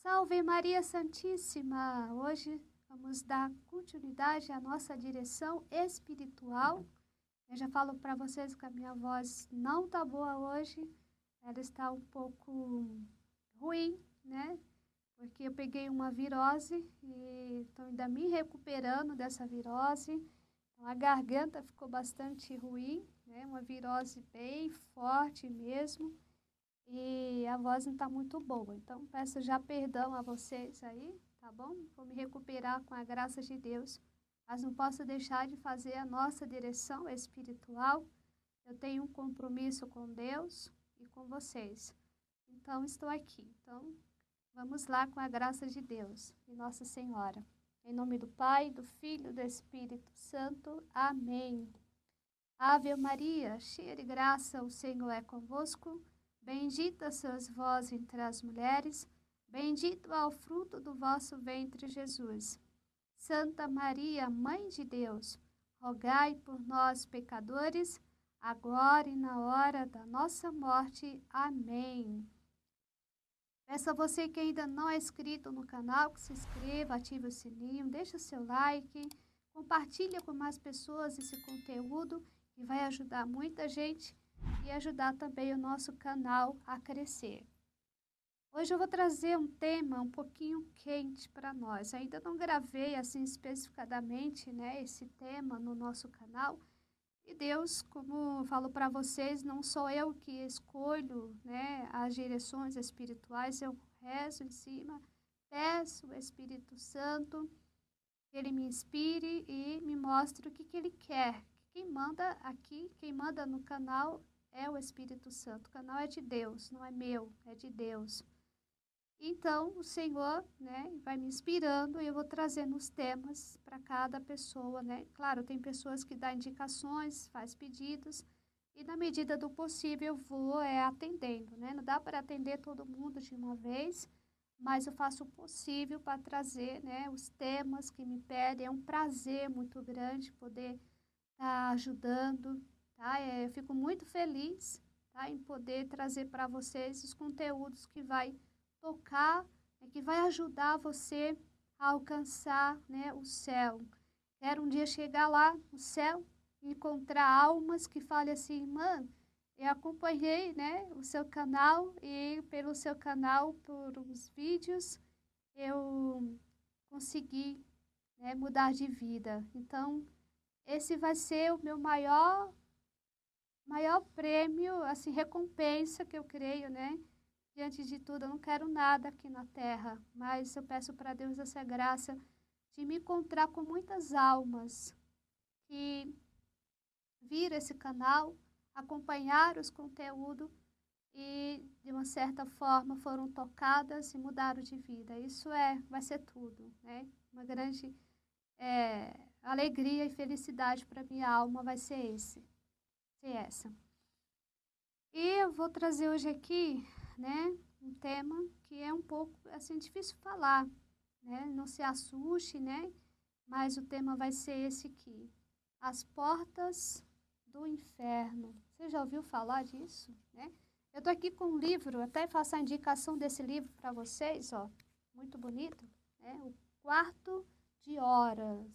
Salve Maria Santíssima! Hoje vamos dar continuidade à nossa direção espiritual. Eu já falo para vocês que a minha voz não tá boa hoje, ela está um pouco ruim, né? Porque eu peguei uma virose e estou ainda me recuperando dessa virose. Então, a garganta ficou bastante ruim, né? Uma virose bem forte mesmo. E a voz não está muito boa. Então, peço já perdão a vocês aí, tá bom? Vou me recuperar com a graça de Deus. Mas não posso deixar de fazer a nossa direção espiritual. Eu tenho um compromisso com Deus e com vocês. Então, estou aqui. Então, vamos lá com a graça de Deus e Nossa Senhora. Em nome do Pai, do Filho e do Espírito Santo. Amém. Ave Maria, cheia de graça, o Senhor é convosco. Bendita sois vós entre as mulheres, bendito é o fruto do vosso ventre, Jesus. Santa Maria, Mãe de Deus, rogai por nós, pecadores, agora e na hora da nossa morte. Amém. Peço a você que ainda não é inscrito no canal, que se inscreva, ative o sininho, deixe o seu like, compartilhe com mais pessoas esse conteúdo, que vai ajudar muita gente e ajudar também o nosso canal a crescer. Hoje eu vou trazer um tema um pouquinho quente para nós. Ainda não gravei assim especificadamente, né, esse tema no nosso canal. E Deus, como eu falo para vocês, não sou eu que escolho, né, as direções espirituais, eu rezo em cima, peço o Espírito Santo que ele me inspire e me mostre o que ele quer. Quem manda aqui, quem manda no canal é o Espírito Santo. O canal é de Deus, não é meu, é de Deus. Então, o Senhor, né, vai me inspirando e eu vou trazendo os temas para cada pessoa, né? Claro, tem pessoas que dão indicações, faz pedidos e na medida do possível eu vou atendendo, né? Não dá para atender todo mundo de uma vez, mas eu faço o possível para trazer, né, os temas que me pedem. É um prazer muito grande poder estar ajudando, tá? Eu fico muito feliz, tá, em poder trazer para vocês os conteúdos que vai tocar, que vai ajudar você a alcançar, né, o céu. Quero um dia chegar lá no céu e encontrar almas que falem assim, mano, eu acompanhei, né, o seu canal e pelo seu canal, por uns vídeos, eu consegui, né, mudar de vida. Então, esse vai ser o meu maior prêmio, assim, recompensa que eu creio, né? Diante de tudo, eu não quero nada aqui na terra, mas eu peço para Deus essa graça de me encontrar com muitas almas que viram esse canal, acompanharam os conteúdos e, de uma certa forma, foram tocadas e mudaram de vida. Isso vai ser tudo, né? Uma grande alegria e felicidade para minha alma vai ser essa. E eu vou trazer hoje aqui, né, um tema que é um pouco, assim, difícil falar, né? Não se assuste, né? Mas o tema vai ser esse aqui. As portas do inferno. Você já ouviu falar disso, né? Eu tô aqui com um livro, até faço a indicação desse livro para vocês, ó. Muito bonito, né? O Quarto de Horas,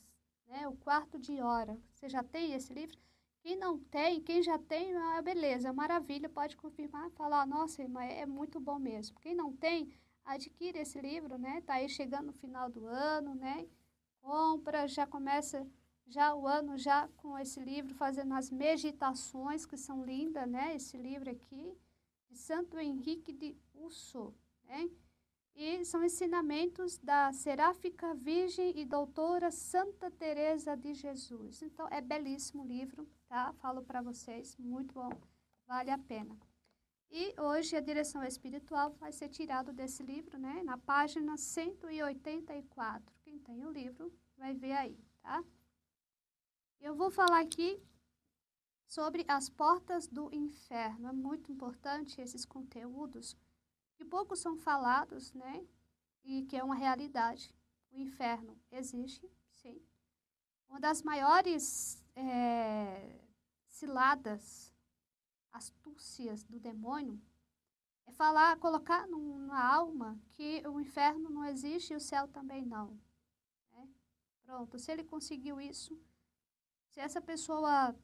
né? O Quarto de Hora. Você já tem esse livro? Quem não tem, quem já tem, beleza, maravilha, pode confirmar, falar, nossa, irmã, é muito bom mesmo. Quem não tem, adquire esse livro, né? Tá aí chegando no final do ano, né? Compra, já começa já o ano já com esse livro, fazendo as meditações, que são lindas, né? Esse livro aqui, de Santo Henrique de Usso, né? E são ensinamentos da Seráfica Virgem e Doutora Santa Teresa de Jesus. Então, é belíssimo o livro, tá? Falo para vocês, muito bom, vale a pena. E hoje a direção espiritual vai ser tirado desse livro, né? Na página 184. Quem tem o livro vai ver aí, tá? Eu vou falar aqui sobre as portas do inferno. É muito importante esses conteúdos que poucos são falados, né? E que é uma realidade. O inferno existe, sim. Uma das maiores ciladas, astúcias do demônio É falar, colocar na alma que o inferno não existe e o céu também não. Né? Pronto, se ele conseguiu isso, se essa pessoa,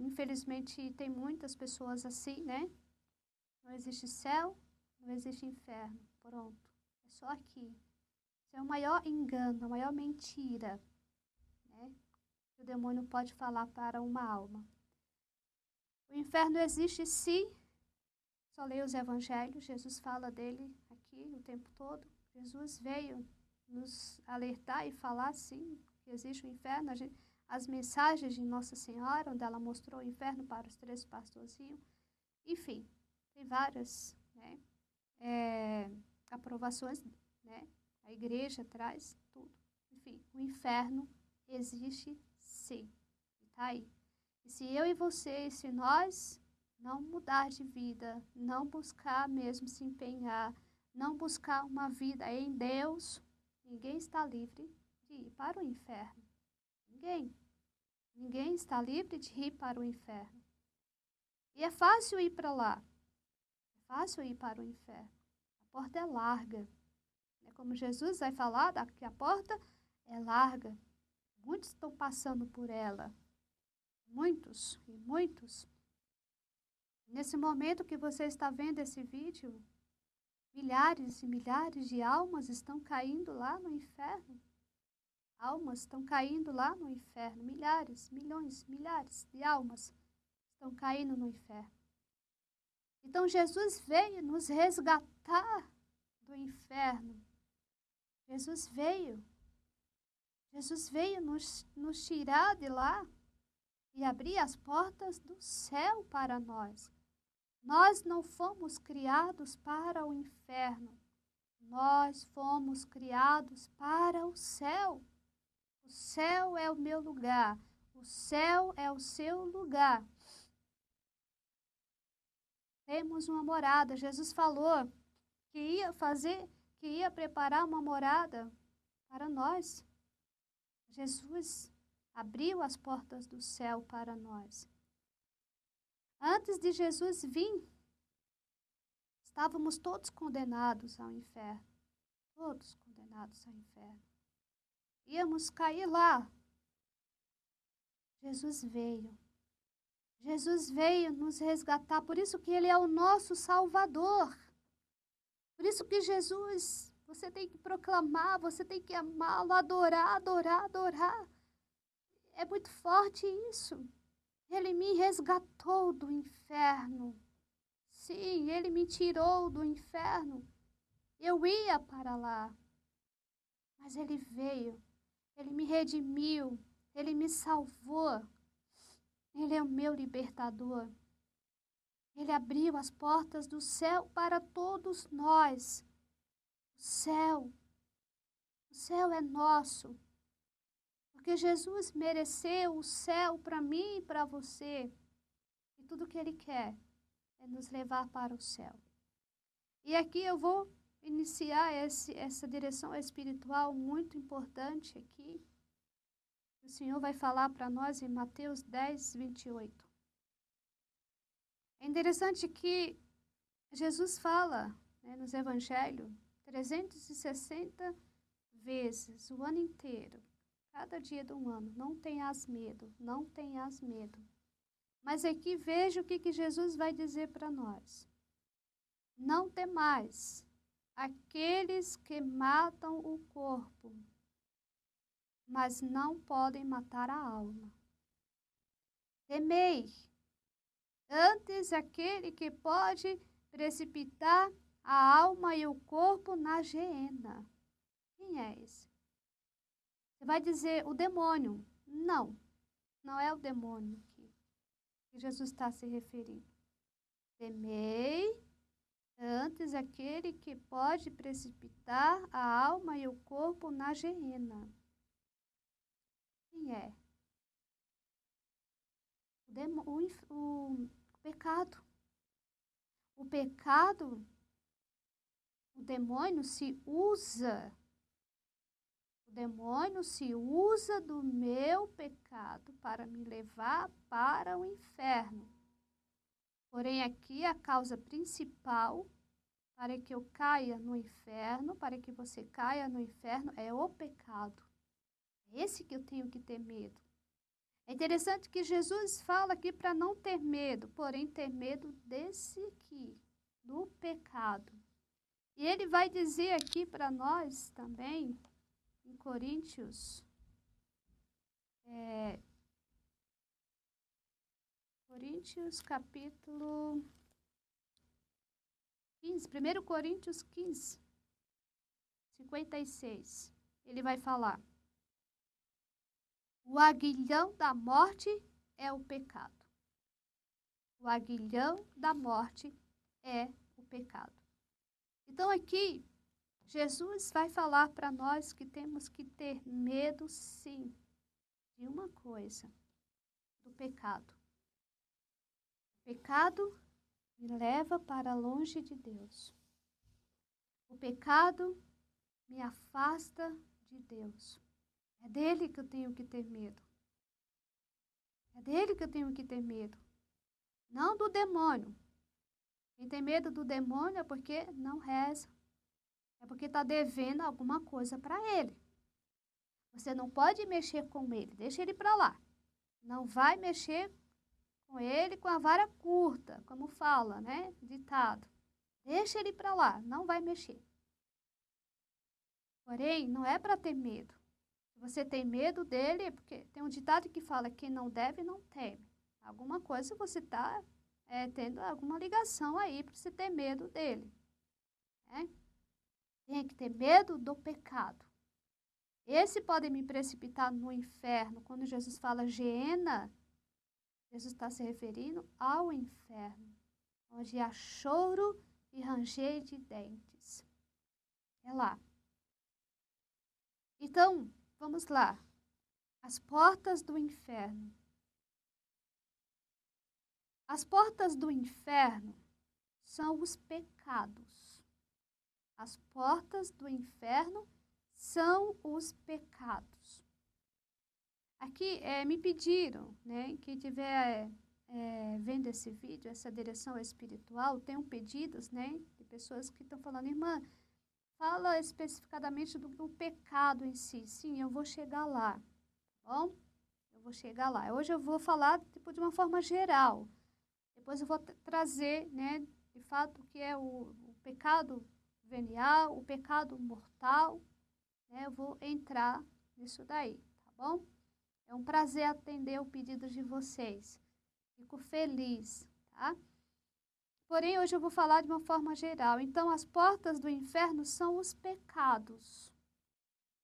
infelizmente tem muitas pessoas assim, né? Não existe céu, não existe inferno. Pronto, é só aqui. Isso é o maior engano, a maior mentira, né? Que o demônio pode falar para uma alma. O inferno existe sim. Só leia os evangelhos, Jesus fala dele aqui o tempo todo. Jesus veio nos alertar e falar, sim, que existe o inferno. As mensagens de Nossa Senhora, onde ela mostrou o inferno para os 3 pastorzinhos. Enfim, tem várias, né, aprovações, né? A igreja traz tudo. Enfim, o inferno existe sim. Está aí. E se eu e você, se nós não mudar de vida, não buscar mesmo se empenhar, não buscar uma vida em Deus, ninguém está livre de ir para o inferno. Ninguém. Ninguém está livre de ir para o inferno. E é fácil ir para lá. É fácil ir para o inferno. A porta é larga. É como Jesus vai falar, que a porta é larga. Muitos estão passando por ela. Muitos e muitos. Nesse momento que você está vendo esse vídeo, milhares e milhares de almas estão caindo lá no inferno. Almas estão caindo lá no inferno. Milhares, milhões, milhares de almas estão caindo no inferno. Então Jesus veio nos resgatar do inferno. Jesus veio. Jesus veio nos tirar de lá e abrir as portas do céu para nós. Nós não fomos criados para o inferno. Nós fomos criados para o céu. O céu é o meu lugar. O céu é o seu lugar. Temos uma morada. Jesus falou que ia preparar uma morada para nós. Jesus abriu as portas do céu para nós. Antes de Jesus vir, estávamos todos condenados ao inferno. Todos condenados ao inferno. Íamos cair lá. Jesus veio. Jesus veio nos resgatar. Por isso que Ele é o nosso Salvador. Por isso que Jesus, você tem que proclamar, você tem que amá-lo, adorar, adorar, adorar. É muito forte isso. Ele me resgatou do inferno. Sim, Ele me tirou do inferno. Eu ia para lá. Mas Ele veio. Ele me redimiu. Ele me salvou. Ele é o meu libertador. Ele abriu as portas do céu para todos nós. O céu é nosso. Porque Jesus mereceu o céu para mim e para você. E tudo que Ele quer é nos levar para o céu. E aqui eu vou iniciar essa direção espiritual muito importante aqui. O Senhor vai falar para nós em Mateus 10, 28. É interessante que Jesus fala, né, nos evangelhos 360 vezes, o ano inteiro, cada dia do ano. Não tenhas medo, não tenhas medo. Mas aqui veja o que Jesus vai dizer para nós. Não temais aqueles que matam o corpo, mas não podem matar a alma. Temei antes aquele que pode precipitar a alma e o corpo na geena. Quem é esse? Você vai dizer o demônio. Não, não é o demônio que Jesus está se referindo. Temei antes aquele que pode precipitar a alma e o corpo na geena. Quem é? O pecado. O pecado, o demônio se usa. O demônio se usa do meu pecado para me levar para o inferno. Porém, aqui a causa principal para que eu caia no inferno, para que você caia no inferno, é o pecado. É esse que eu tenho que ter medo. É interessante que Jesus fala aqui para não ter medo, porém ter medo desse aqui, do pecado. E ele vai dizer aqui para nós também, em Coríntios, capítulo 15, 1 Coríntios 15, 56. Ele vai falar: o aguilhão da morte é o pecado. O aguilhão da morte é o pecado. Então aqui, Jesus vai falar para nós que temos que ter medo, sim, de uma coisa, do pecado. O pecado me leva para longe de Deus. O pecado me afasta de Deus. É dele que eu tenho que ter medo. É dele que eu tenho que ter medo. Não do demônio. Quem tem medo do demônio é porque não reza. É porque está devendo alguma coisa para ele. Você não pode mexer com ele. Deixa ele para lá. Não vai mexer com ele com a vara curta, como fala, né? Ditado. Deixa ele para lá. Não vai mexer. Porém, não é para ter medo. Se você tem medo dele, é porque tem um ditado que fala que não deve, não teme. Alguma coisa você está tendo alguma ligação aí para você ter medo dele. Né? Tem que ter medo do pecado. Esse pode me precipitar no inferno. Quando Jesus fala Geena, Jesus está se referindo ao inferno, onde há choro e ranger de dentes. É lá. Então, vamos lá. As portas do inferno. As portas do inferno são os pecados. As portas do inferno são os pecados. Aqui me pediram, né, que tiver vendo esse vídeo, essa direção espiritual, tenham pedidos, né, de pessoas que estão falando, irmã, fala especificadamente do pecado em si. Sim, eu vou chegar lá, tá bom? Eu vou chegar lá. Hoje eu vou falar de uma forma geral. Depois eu vou trazer, né, de fato, o que é o pecado venial, o pecado mortal, né? Eu vou entrar nisso daí, tá bom? É um prazer atender o pedido de vocês. Fico feliz, tá? Porém, hoje eu vou falar de uma forma geral. Então, as portas do inferno são os pecados,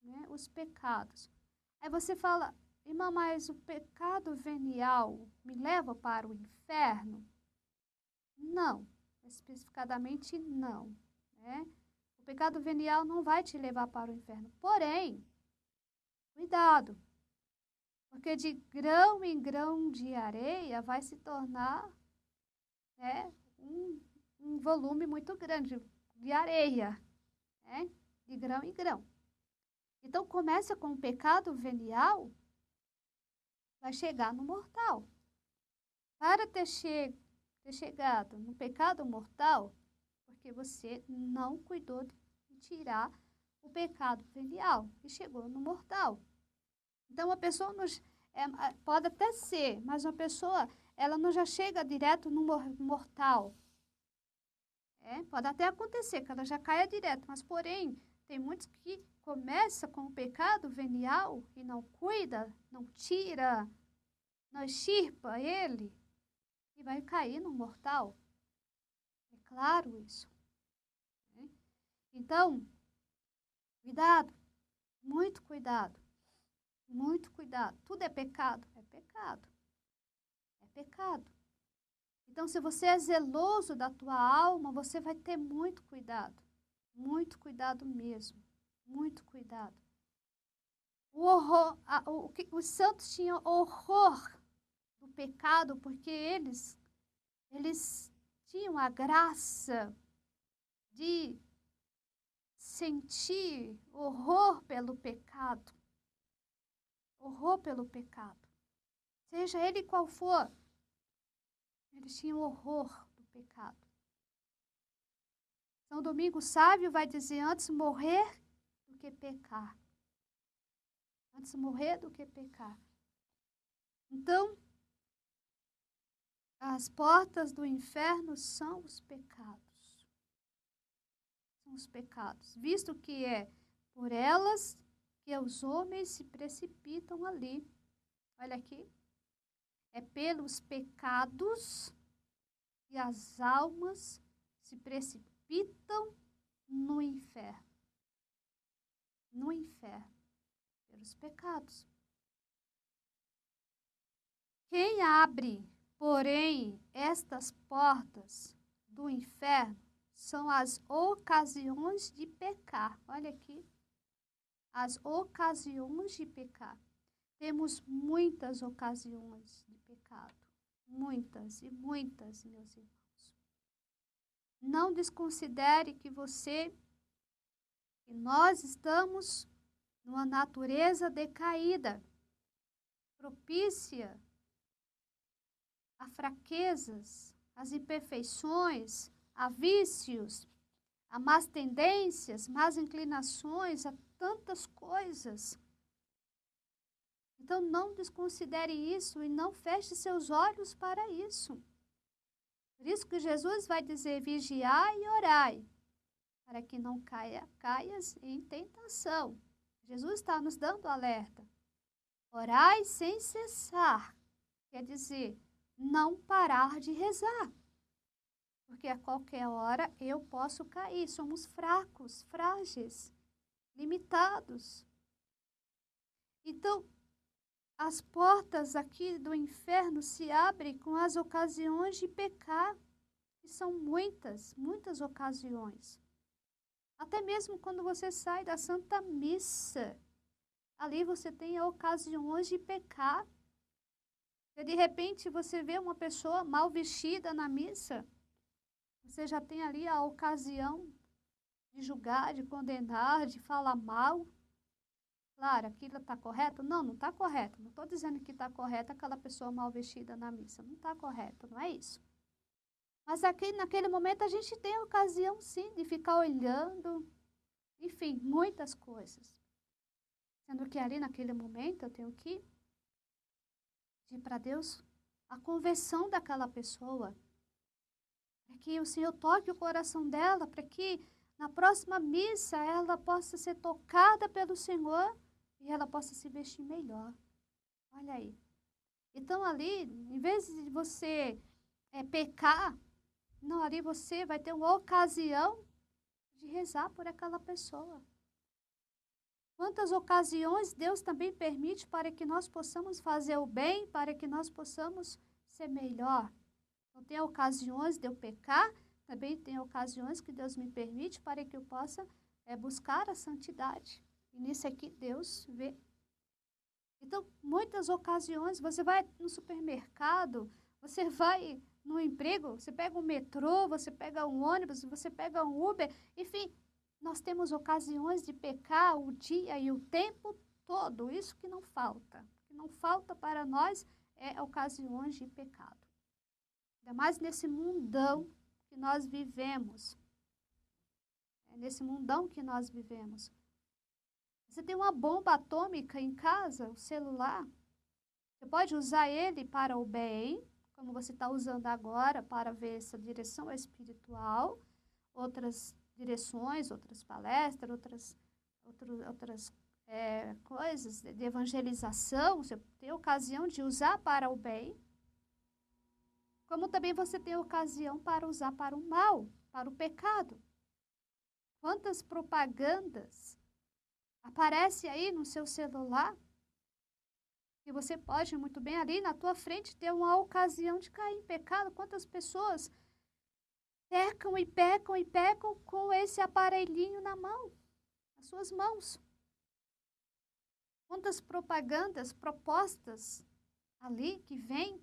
né? Os pecados. Aí você fala, irmã, mas o pecado venial me leva para o inferno? Não, especificadamente não, né? O pecado venial não vai te levar para o inferno. Porém, cuidado, porque de grão em grão de areia vai se tornar, né, um volume muito grande de areia, né? De grão em grão. Então, começa com o pecado venial, vai chegar no mortal. Para ter chegado no pecado mortal, porque você não cuidou de tirar o pecado venial e chegou no mortal. Então, a pessoa pode até ser, mas uma pessoa, ela não já chega direto no mortal. Pode até acontecer que ela já caia direto, mas porém, tem muitos que começam com o pecado venial e não cuida, não tira, não extirpa ele e vai cair no mortal. É claro isso. Né? Então, cuidado, muito cuidado, muito cuidado. Tudo é pecado? É pecado. É pecado. Então, se você é zeloso da tua alma, você vai ter muito cuidado mesmo, muito cuidado. O horror, os santos tinham horror do pecado porque eles tinham a graça de sentir horror pelo pecado. Horror pelo pecado. Seja ele qual for. Eles tinham horror do pecado. São Domingos Sábio vai dizer, antes morrer do que pecar. Antes morrer do que pecar. Então, as portas do inferno são os pecados. São os pecados. Visto que é por elas que os homens se precipitam ali. Olha aqui. É pelos pecados que as almas se precipitam no inferno. No inferno. Pelos pecados. Quem abre, porém, estas portas do inferno são as ocasiões de pecar. Olha aqui. As ocasiões de pecar. Temos muitas ocasiões de pecado. Muitas e muitas, meus irmãos. Não desconsidere que nós estamos numa natureza decaída, propícia a fraquezas, às imperfeições, a vícios, a más tendências, más inclinações, a tantas coisas. Então, não desconsidere isso e não feche seus olhos para isso. Por isso que Jesus vai dizer, vigiai e orai, para que não caias em tentação. Jesus está nos dando alerta. Orai sem cessar, quer dizer, não parar de rezar. Porque a qualquer hora eu posso cair. Somos fracos, frágeis, limitados. Então, as portas aqui do inferno se abrem com as ocasiões de pecar. E são muitas, muitas ocasiões. Até mesmo quando você sai da Santa Missa. Ali você tem ocasiões de pecar. E de repente você vê uma pessoa mal vestida na missa. Você já tem ali a ocasião de julgar, de condenar, de falar mal. Claro, aquilo está correto? Não, não está correto. Não estou dizendo que está correto aquela pessoa mal vestida na missa. Não está correto, não é isso. Mas aqui, naquele momento a gente tem a ocasião, sim, de ficar olhando. Enfim, muitas coisas. Sendo que ali naquele momento eu tenho que pedir para Deus a conversão daquela pessoa. Para que o Senhor toque o coração dela, para que na próxima missa ela possa ser tocada pelo Senhor e ela possa se vestir melhor. Olha aí. Então ali, em vez de você pecar, não, ali você vai ter uma ocasião de rezar por aquela pessoa. Quantas ocasiões Deus também permite para que nós possamos fazer o bem, para que nós possamos ser melhor. Então, tem ocasiões de eu pecar, também tem ocasiões que Deus me permite para que eu possa buscar a santidade. E nisso aqui Deus vê. Então, muitas ocasiões, você vai no supermercado, você vai no emprego, você pega um metrô, você pega um ônibus, você pega um Uber, enfim, nós temos ocasiões de pecar o dia e o tempo todo, isso que não falta. O que não falta para nós é ocasiões de pecado. Ainda mais nesse mundão que nós vivemos. É nesse mundão que nós vivemos. Você tem uma bomba atômica em casa, o celular. Você pode usar ele para o bem, como você está usando agora, para ver essa direção espiritual, outras direções, outras palestras, outras coisas de evangelização. Você tem ocasião de usar para o bem, como também você tem ocasião para usar para o mal, para o pecado. Quantas propagandas aparecem aí no seu celular, que você pode muito bem ali na tua frente ter uma ocasião de cair em pecado. Quantas pessoas pecam e pecam e pecam com esse aparelhinho na mão, nas suas mãos. Quantas propagandas, propostas ali que vêm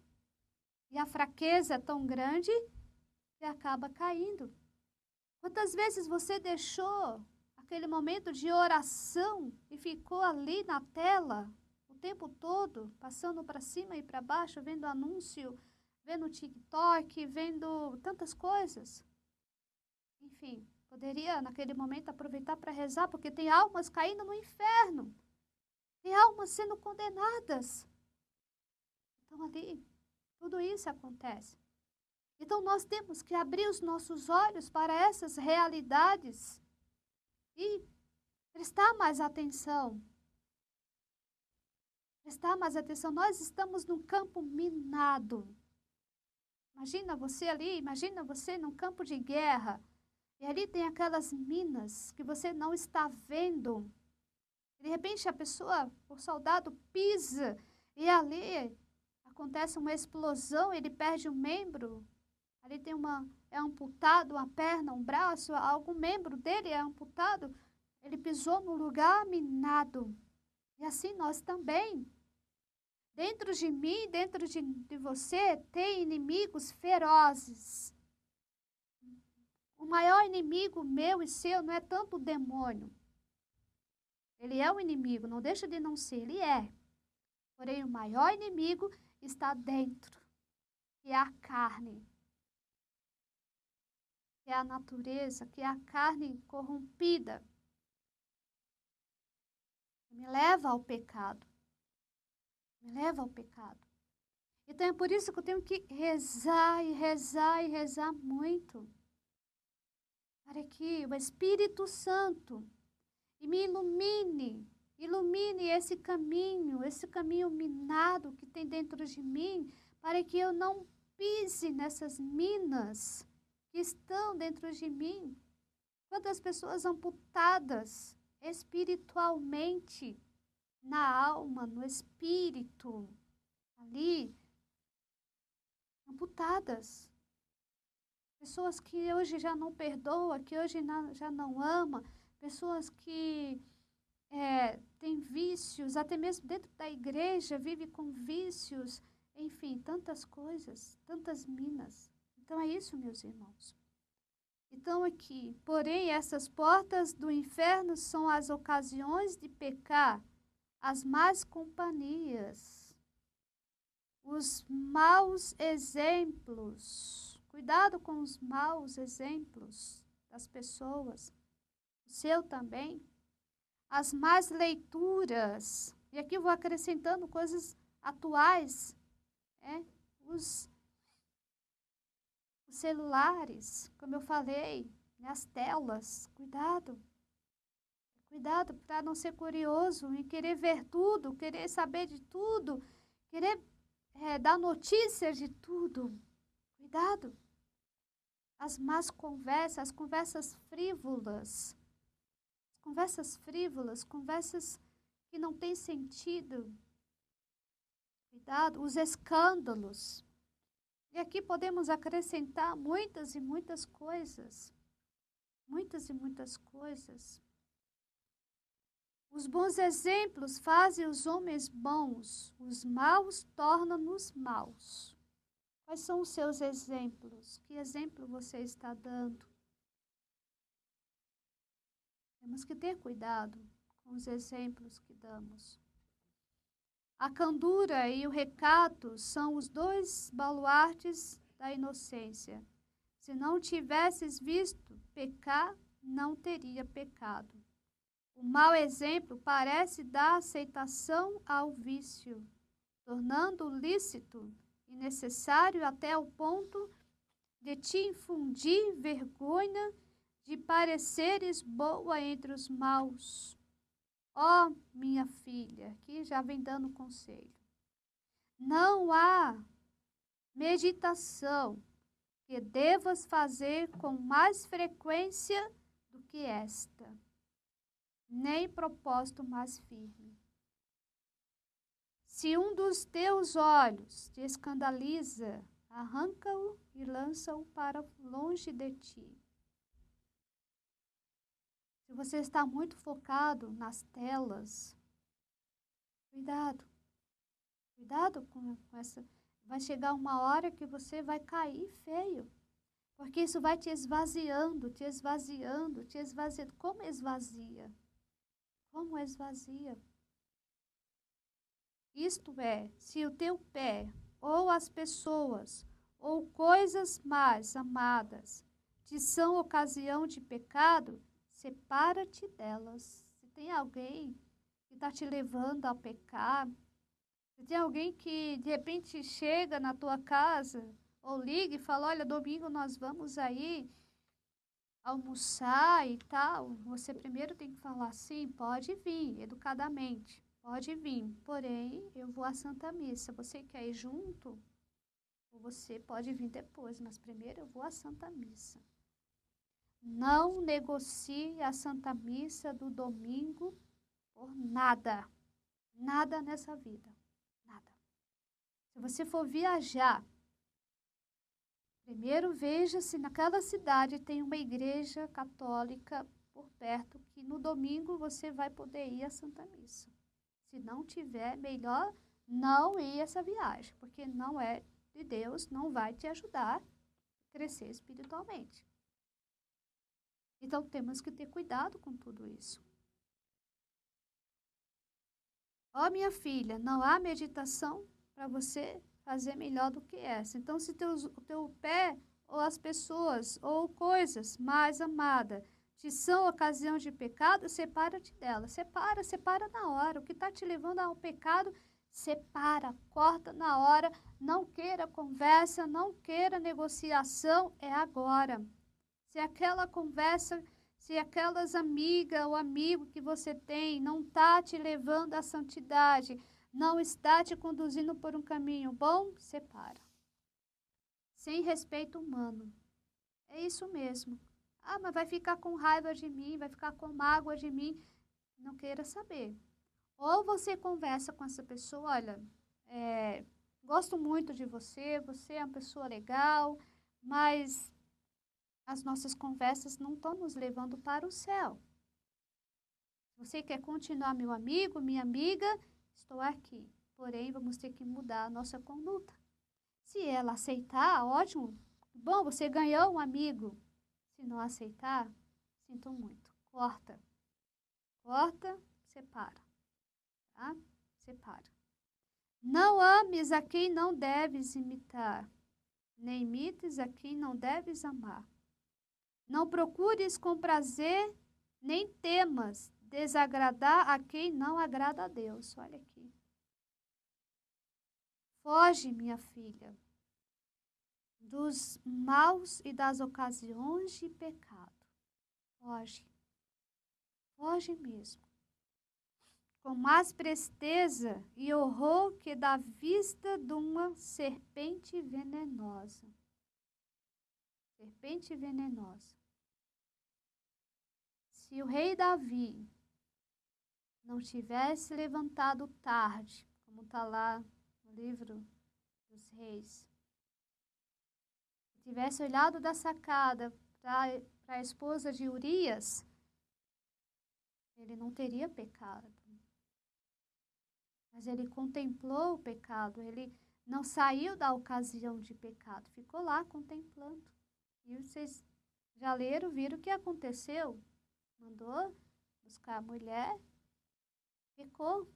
e a fraqueza é tão grande que acaba caindo. Quantas vezes você deixou aquele momento de oração e ficou ali na tela o tempo todo, passando para cima e para baixo, vendo anúncio vendo TikTok, vendo tantas coisas. Enfim, poderia naquele momento aproveitar para rezar, porque tem almas caindo no inferno. Tem almas sendo condenadas. Então ali, tudo isso acontece. Então nós temos que abrir os nossos olhos para essas realidades e prestar mais atenção. Prestar mais atenção. Nós estamos num campo minado. Imagina você ali, imagina você num campo de guerra. E ali tem aquelas minas que você não está vendo. De repente a pessoa, o soldado pisa e ali acontece uma explosão, ele perde um membro. Ali é amputado uma perna, um braço, algum membro dele é amputado. Ele pisou no lugar minado. E assim nós também. Dentro de mim, dentro de você, tem inimigos ferozes. O maior inimigo meu e seu não é tanto o demônio. Ele é o inimigo, não deixa de não ser, ele é. Porém, o maior inimigo está dentro, que é a carne, que é a natureza, que é a carne corrompida, que me leva ao pecado. Me leva ao pecado. Então é por isso que eu tenho que rezar e rezar e rezar muito. Para que o Espírito Santo me ilumine esse caminho minado que tem dentro de mim, para que eu não pise nessas minas que estão dentro de mim. Quantas pessoas amputadas espiritualmente, na alma, no espírito, ali, amputadas. Pessoas que hoje já não perdoam, que hoje já não ama, pessoas que têm vícios, até mesmo dentro da igreja, vive com vícios, enfim, tantas coisas, tantas minas. Então é isso, meus irmãos. Então aqui, porém, essas portas do inferno são as ocasiões de pecar, as más companhias, os maus exemplos. Cuidado com os maus exemplos das pessoas. O seu também. As más leituras. E aqui eu vou acrescentando coisas atuais. Os celulares, como eu falei, as telas. Cuidado. Cuidado para não ser curioso e querer ver tudo, querer saber de tudo, querer dar notícias de tudo. Cuidado. As más conversas, as conversas frívolas. Conversas que não têm sentido. Cuidado, os escândalos. E aqui podemos acrescentar muitas e muitas coisas. Muitas e muitas coisas. Os bons exemplos fazem os homens bons, os maus tornam-nos maus. Quais são os seus exemplos? Que exemplo você está dando? Temos que ter cuidado com os exemplos que damos. A candura e o recato são os dois baluartes da inocência. Se não tivesses visto pecar, não teria pecado. O mau exemplo parece dar aceitação ao vício, tornando lícito e necessário até o ponto de te infundir vergonha de pareceres boa entre os maus. Ó, minha filha, aqui já vem dando conselho. Não há meditação que devas fazer com mais frequência do que esta, nem propósito mais firme. Se um dos teus olhos te escandaliza, arranca-o e lança-o para longe de ti. Se você está muito focado nas telas, cuidado. Cuidado com essa. Vai chegar uma hora que você vai cair feio. Porque isso vai te esvaziando, te esvaziando, te esvaziando. Como esvazia? Como esvazia? Isto é, se o teu pé ou as pessoas ou coisas más, amadas, te são ocasião de pecado, separa-te delas. Se tem alguém que está te levando a pecar, se tem alguém que de repente chega na tua casa ou liga e fala, olha, domingo nós vamos aí almoçar e tal, você primeiro tem que falar assim, pode vir, educadamente, pode vir, porém eu vou à Santa Missa, você quer ir junto? Ou você pode vir depois, mas primeiro eu vou à Santa Missa. Não negocie a Santa Missa do domingo por nada. Nada nessa vida. Nada. Se você for viajar, primeiro veja se naquela cidade tem uma igreja católica por perto que no domingo você vai poder ir à Santa Missa. Se não tiver, melhor não ir essa viagem, porque não é de Deus, não vai te ajudar a crescer espiritualmente. Então, temos que ter cuidado com tudo isso. Ó, minha filha, não há meditação para você fazer melhor do que essa. Então, se o teu pé, ou as pessoas, ou coisas mais amadas, te são ocasião de pecado, separa-te dela. Separa na hora. O que está te levando ao pecado, separa, corta na hora. Não queira conversa, não queira negociação, é agora. Se aquela conversa, se aquelas amigas ou amigo que você tem não está te levando à santidade, não está te conduzindo por um caminho bom, separa. Sem respeito humano. É isso mesmo. Ah, mas vai ficar com raiva de mim, vai ficar com mágoa de mim. Não queira saber. Ou você conversa com essa pessoa, olha, gosto muito de você, você é uma pessoa legal, mas as nossas conversas não estão nos levando para o céu. Você quer continuar meu amigo, minha amiga? Estou aqui. Porém, vamos ter que mudar a nossa conduta. Se ela aceitar, ótimo. Bom, você ganhou um amigo. Se não aceitar, sinto muito. Corta. Corta, separa. Tá? Separa. Não ames a quem não deves imitar, nem imites a quem não deves amar. Não procures com prazer, nem temas desagradar a quem não agrada a Deus. Olha aqui. Foge, minha filha, dos maus e das ocasiões de pecado. Foge. Foge mesmo. Com mais presteza e horror que da vista de uma serpente venenosa. Serpente venenosa. Se o rei Davi não tivesse levantado tarde, como está lá no livro dos reis, se tivesse olhado da sacada para a esposa de Urias, ele não teria pecado. Mas ele contemplou o pecado, ele não saiu da ocasião de pecado, ficou lá contemplando. E vocês já leram, viram o que aconteceu? Mandou buscar a mulher, pecou.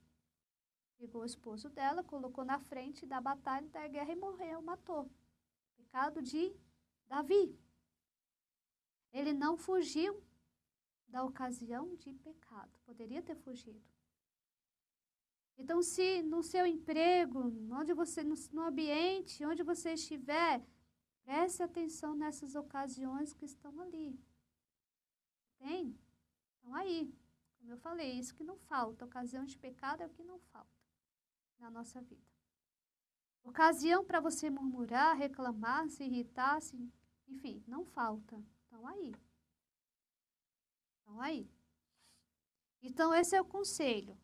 Pegou o esposo dela, colocou na frente da batalha, da guerra e morreu, matou. Pecado de Davi. Ele não fugiu da ocasião de pecado. Poderia ter fugido. Então, se no seu emprego, onde você, no ambiente, onde você estiver, preste atenção nessas ocasiões que estão ali. Tem? Estão aí. Como eu falei, isso que não falta. Ocasião de pecado é o que não falta na nossa vida. Ocasião para você murmurar, reclamar, se irritar, enfim, não falta. Estão aí. Estão aí. Então, esse é o conselho.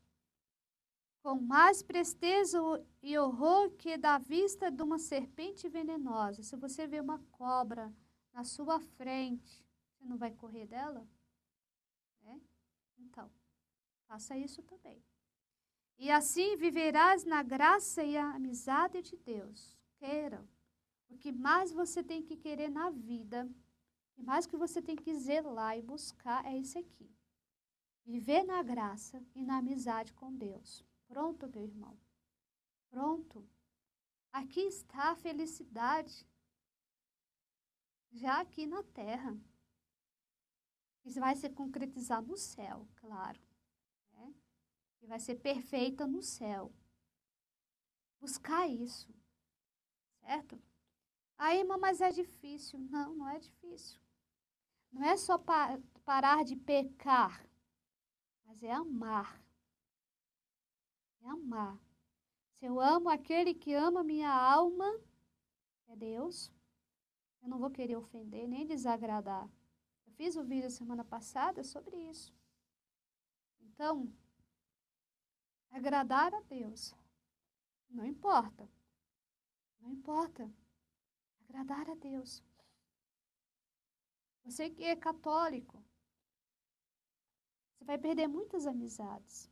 Com mais presteza e horror que da vista de uma serpente venenosa. Se você vê uma cobra na sua frente, você não vai correr dela? Né? Então, faça isso também. E assim viverás na graça e a amizade de Deus. Queira. O que mais você tem que querer na vida, o que mais que você tem que zelar e buscar é isso aqui. Viver na graça e na amizade com Deus. Pronto, meu irmão. Pronto. Aqui está a felicidade. já aqui na terra. Isso vai se concretizar no céu, claro, né? E vai ser perfeita no céu. Buscar isso, certo? Aí, irmã, mas é difícil. Não, não é difícil. Não é só parar de pecar, mas é amar. É amar. Se eu amo aquele que ama minha alma, é Deus, eu não vou querer ofender nem desagradar. Eu fiz um vídeo semana passada sobre isso. Então, agradar a Deus. Não importa. Não importa. Agradar a Deus. Você que é católico, você vai perder muitas amizades.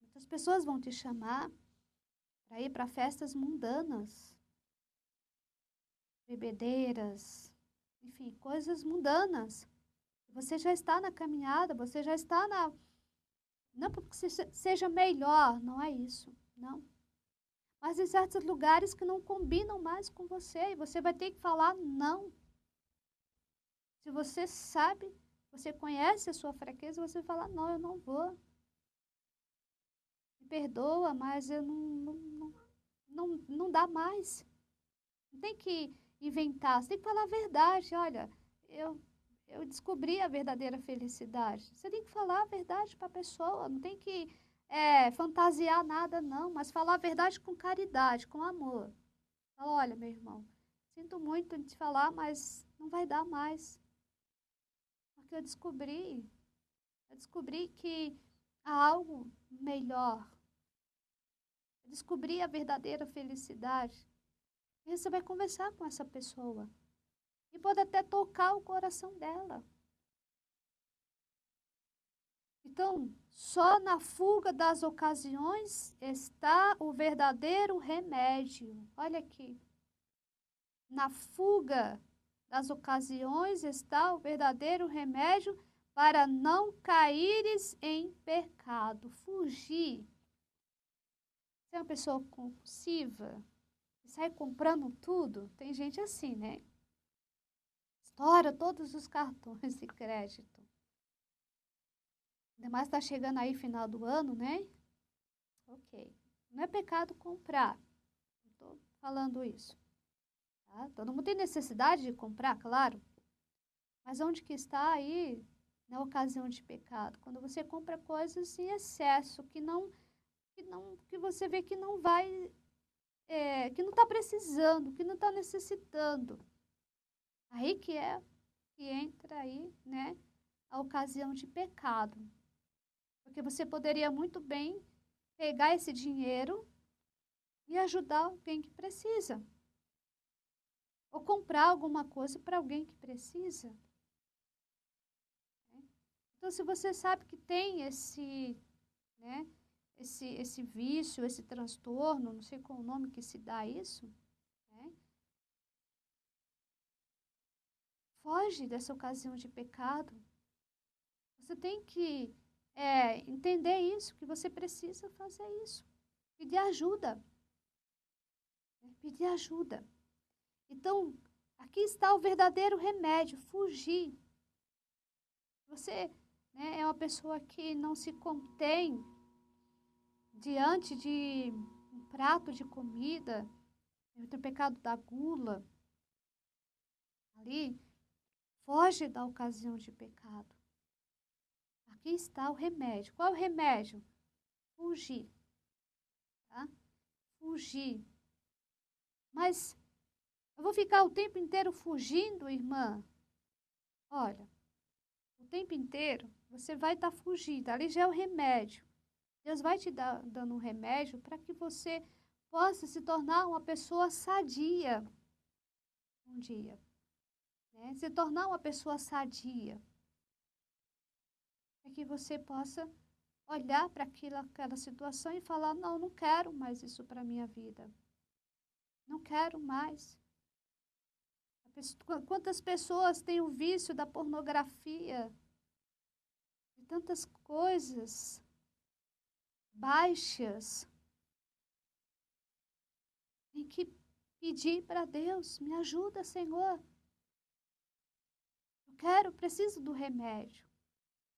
Muitas pessoas vão te chamar para ir para festas mundanas, bebedeiras, enfim, coisas mundanas. Você já está na caminhada, você já está na. Não porque você seja melhor, não é isso, não. Mas em certos lugares que não combinam mais com você, e você vai ter que falar não. Se você sabe, você conhece a sua fraqueza, você vai falar, não, eu não vou. Me perdoa, mas eu não dá mais. Não tem que inventar, você tem que falar a verdade. Olha, eu descobri a verdadeira felicidade. Você tem que falar a verdade para a pessoa, não tem que fantasiar nada, não, mas falar a verdade com caridade, com amor. Fala, olha, meu irmão, sinto muito em te falar, mas não vai dar mais. Porque eu descobri que há algo melhor. Eu descobri a verdadeira felicidade. E você vai conversar com essa pessoa. E pode até tocar o coração dela. Então, só na fuga das ocasiões está o verdadeiro remédio. Olha aqui. Na fuga das ocasiões está o verdadeiro remédio para não caíres em pecado. Fugir. Você é uma pessoa compulsiva, que sai comprando tudo. Tem gente assim, né? Estoura todos os cartões de crédito. Ainda mais está chegando aí final do ano, né? Ok. Não é pecado comprar. Não estou falando isso. Tá? Todo mundo tem necessidade de comprar, claro. Mas onde que está aí na ocasião de pecado? Quando você compra coisas em excesso, que você vê que não vai, que não está precisando, que não está necessitando. Aí que entra aí, né, a ocasião de pecado. Porque você poderia muito bem pegar esse dinheiro e ajudar alguém que precisa. Ou comprar alguma coisa para alguém que precisa. Né? Então, se você sabe que tem né, esse vício, esse transtorno, não sei qual o nome que se dá isso, né? Foge dessa ocasião de pecado. Você tem que entender isso, que você precisa fazer isso. Pedir ajuda. Né? Pedir ajuda. Então, aqui está o verdadeiro remédio, fugir. Você, né, é uma pessoa que não se contém diante de um prato de comida, tem o pecado da gula. Ali, foge da ocasião de pecado. Aqui está o remédio. Qual é o remédio? Fugir. Tá? Fugir. Mas eu vou ficar o tempo inteiro fugindo, irmã? Olha, o tempo inteiro você vai estar fugindo. Ali já é o remédio. Deus vai te dando um remédio para que você possa se tornar uma pessoa sadia um dia. Né? Se tornar uma pessoa sadia. Para que você possa olhar para aquela situação e falar, não, não quero mais isso para a minha vida. Não quero mais. Quantas pessoas têm o vício da pornografia, de tantas coisas baixas. Tem que pedir para Deus, me ajuda, Senhor. Preciso do remédio.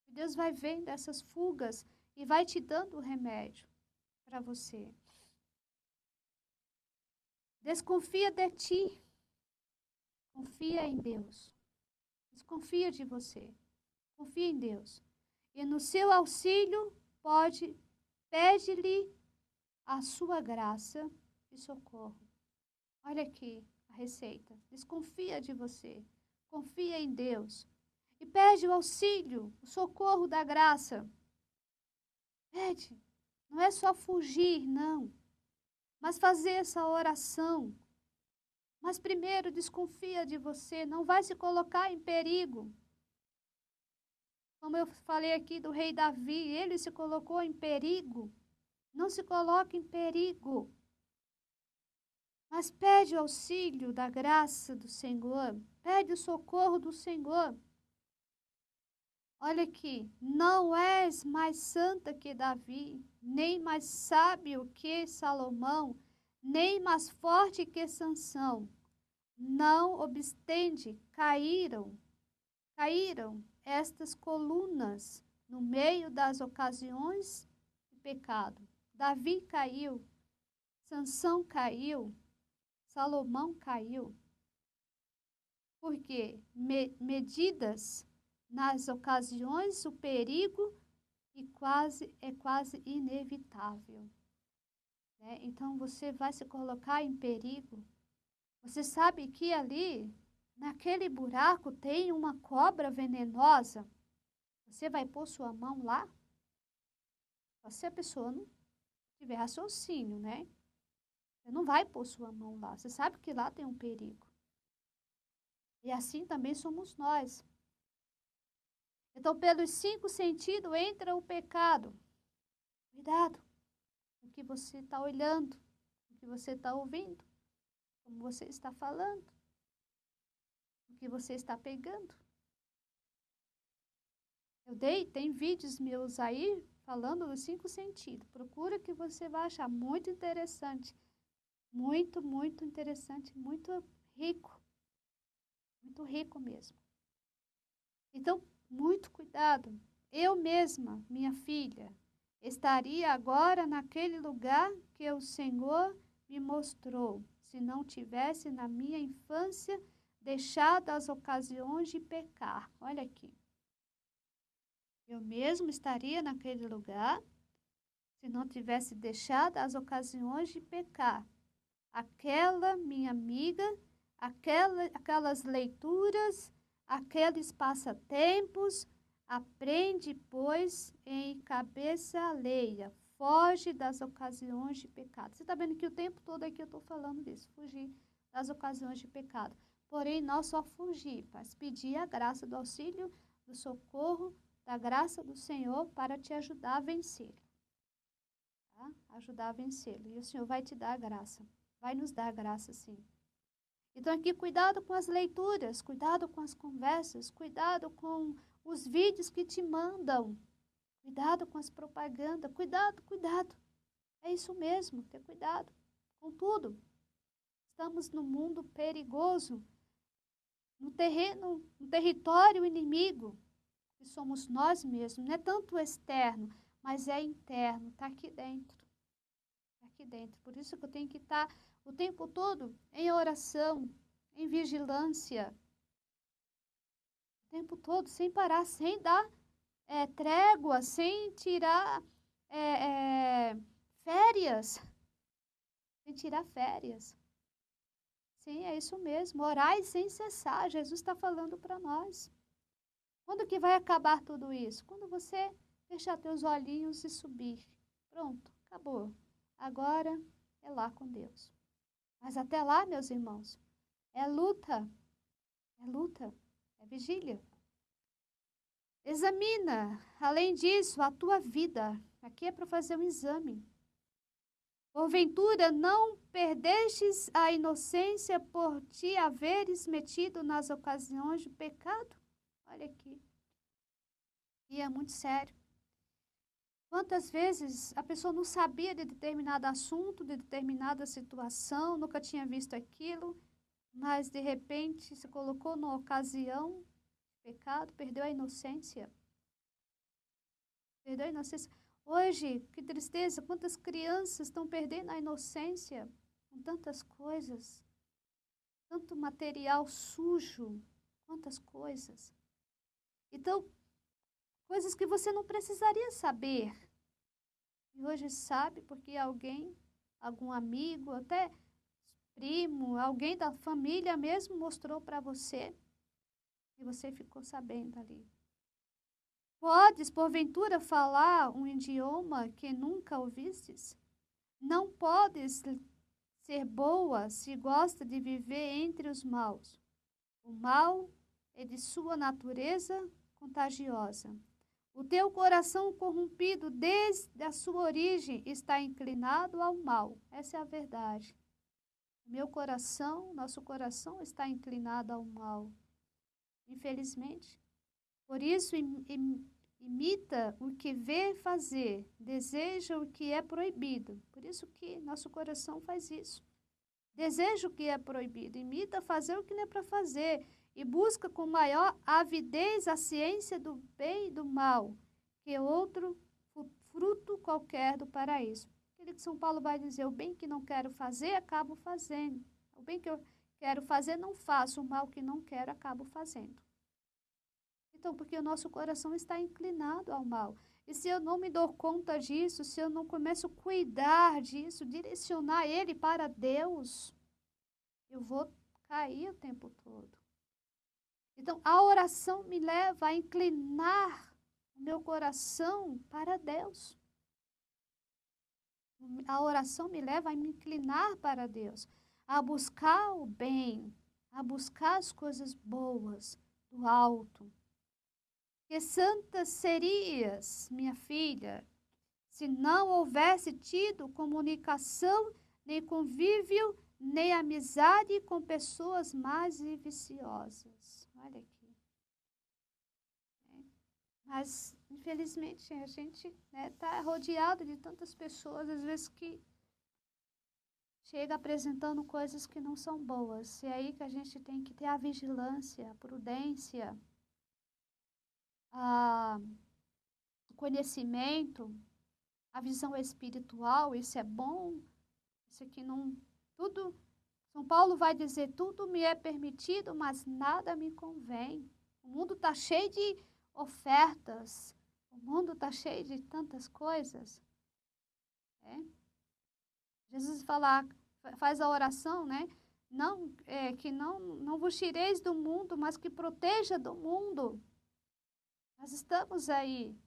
E Deus vai vendo essas fugas e vai te dando o remédio para você. Desconfia de ti. Confia em Deus. Desconfia de você. Confia em Deus. E no seu auxílio, pede-lhe a sua graça e socorro. Olha aqui a receita. Desconfia de você. Confia em Deus. E pede o auxílio, o socorro da graça. Pede. Não é só fugir, não. Mas fazer essa oração. Mas primeiro desconfia de você. Não vai se colocar em perigo. Como eu falei aqui do rei Davi, ele se colocou em perigo. Não se coloque em perigo. Mas pede o auxílio da graça do Senhor. Pede o socorro do Senhor. Olha aqui, não és mais santa que Davi, nem mais sábio que Salomão, nem mais forte que Sansão. Não obstante, caíram estas colunas no meio das ocasiões de pecado. Davi caiu, Sansão caiu, Salomão caiu. Porque medidas nas ocasiões o perigo é quase inevitável. Né? Então você vai se colocar em perigo. Você sabe que ali, naquele buraco, tem uma cobra venenosa. Você vai pôr sua mão lá? Só se a pessoa não tiver raciocínio, né? Você não vai pôr sua mão lá. Você sabe que lá tem um perigo. E assim também somos nós. Então, pelos 5 sentidos entra o pecado. Cuidado com o que você está olhando, com o que você está ouvindo, como você está falando, o que você está pegando. Tem vídeos meus aí falando dos 5 sentidos. Procura que você vai achar muito interessante. Muito, muito interessante, muito rico. Muito rico mesmo. Então, muito cuidado. Eu mesma, minha filha, estaria agora naquele lugar que o Senhor me mostrou, se não tivesse na minha infância deixado as ocasiões de pecar. Olha aqui. Eu mesmo estaria naquele lugar se não tivesse deixado as ocasiões de pecar. Aquela minha amiga, aquelas leituras, aqueles passatempos, aprende, pois, em cabeça alheia. Foge das ocasiões de pecado. Você está vendo que o tempo todo aqui eu estou falando disso, fugir das ocasiões de pecado. Porém, não só fugir, mas pedir a graça do auxílio, do socorro, da graça do Senhor para te ajudar a vencê-lo. Tá? Ajudar a vencê-lo. E o Senhor vai te dar a graça. Vai nos dar a graça, sim. Então, aqui, cuidado com as leituras, cuidado com as conversas, cuidado com os vídeos que te mandam, cuidado com as propagandas, cuidado, cuidado. É isso mesmo, ter cuidado com tudo. Estamos num mundo perigoso, no território inimigo, que somos nós mesmos. Não é tanto externo, mas é interno, está aqui dentro. Está aqui dentro. Por isso que eu tenho que estar o tempo todo em oração, em vigilância. O tempo todo, sem parar, sem dar trégua, sem tirar férias. Sem tirar férias. Sim, é isso mesmo. Orai sem cessar. Jesus está falando para nós. Quando que vai acabar tudo isso? Quando você fechar teus olhinhos e subir. Pronto, acabou. Agora é lá com Deus. Mas até lá, meus irmãos, é luta, é vigília. Examina, além disso, a tua vida. Aqui é para fazer um exame. Porventura, não perdestes a inocência por te haveres metido nas ocasiões de pecado? Olha aqui. E é muito sério. Quantas vezes a pessoa não sabia de determinado assunto, de determinada situação, nunca tinha visto aquilo, mas de repente se colocou numa ocasião de pecado, perdeu a inocência. Perdeu a inocência. Hoje, que tristeza, quantas crianças estão perdendo a inocência com tantas coisas, tanto material sujo, quantas coisas. Então, coisas que você não precisaria saber. E hoje sabe porque alguém, algum amigo, até primo, alguém da família mesmo mostrou para você e você ficou sabendo ali. Podes, porventura, falar um idioma que nunca ouvistes? Não podes ser boa se gosta de viver entre os maus. O mal é de sua natureza contagiosa. O teu coração corrompido desde a sua origem está inclinado ao mal. Essa é a verdade. Meu coração, nosso coração está inclinado ao mal. Infelizmente. Por isso, imita o que vê fazer, deseja o que é proibido. Por isso que nosso coração faz isso. Deseja o que é proibido, imita fazer o que não é para fazer e busca com maior avidez a ciência do bem e do mal, que outro fruto qualquer do paraíso. Aquele que São Paulo vai dizer, o bem que não quero fazer, acabo fazendo. O bem que eu quero fazer, não faço. O mal que não quero, acabo fazendo. Então, porque o nosso coração está inclinado ao mal. E se eu não me dou conta disso, se eu não começo a cuidar disso, direcionar ele para Deus, eu vou cair o tempo todo. Então, a oração me leva a inclinar o meu coração para Deus. A oração me leva a me inclinar para Deus, a buscar o bem, a buscar as coisas boas do alto. Que santa serias, minha filha, se não houvesse tido comunicação, nem convívio, nem amizade com pessoas más e viciosas. Olha aqui. Mas, infelizmente, a gente está rodeado de tantas pessoas, às vezes, que chega apresentando coisas que não são boas. E é aí que a gente tem que ter a vigilância, a prudência, o conhecimento, a visão espiritual. Isso é bom, isso aqui não... Tudo... São Paulo vai dizer, tudo me é permitido, mas nada me convém. O mundo está cheio de ofertas, o mundo está cheio de tantas coisas. Jesus faz a oração, né? Não, que não vos tireis do mundo, mas que proteja do mundo. Nós estamos aí.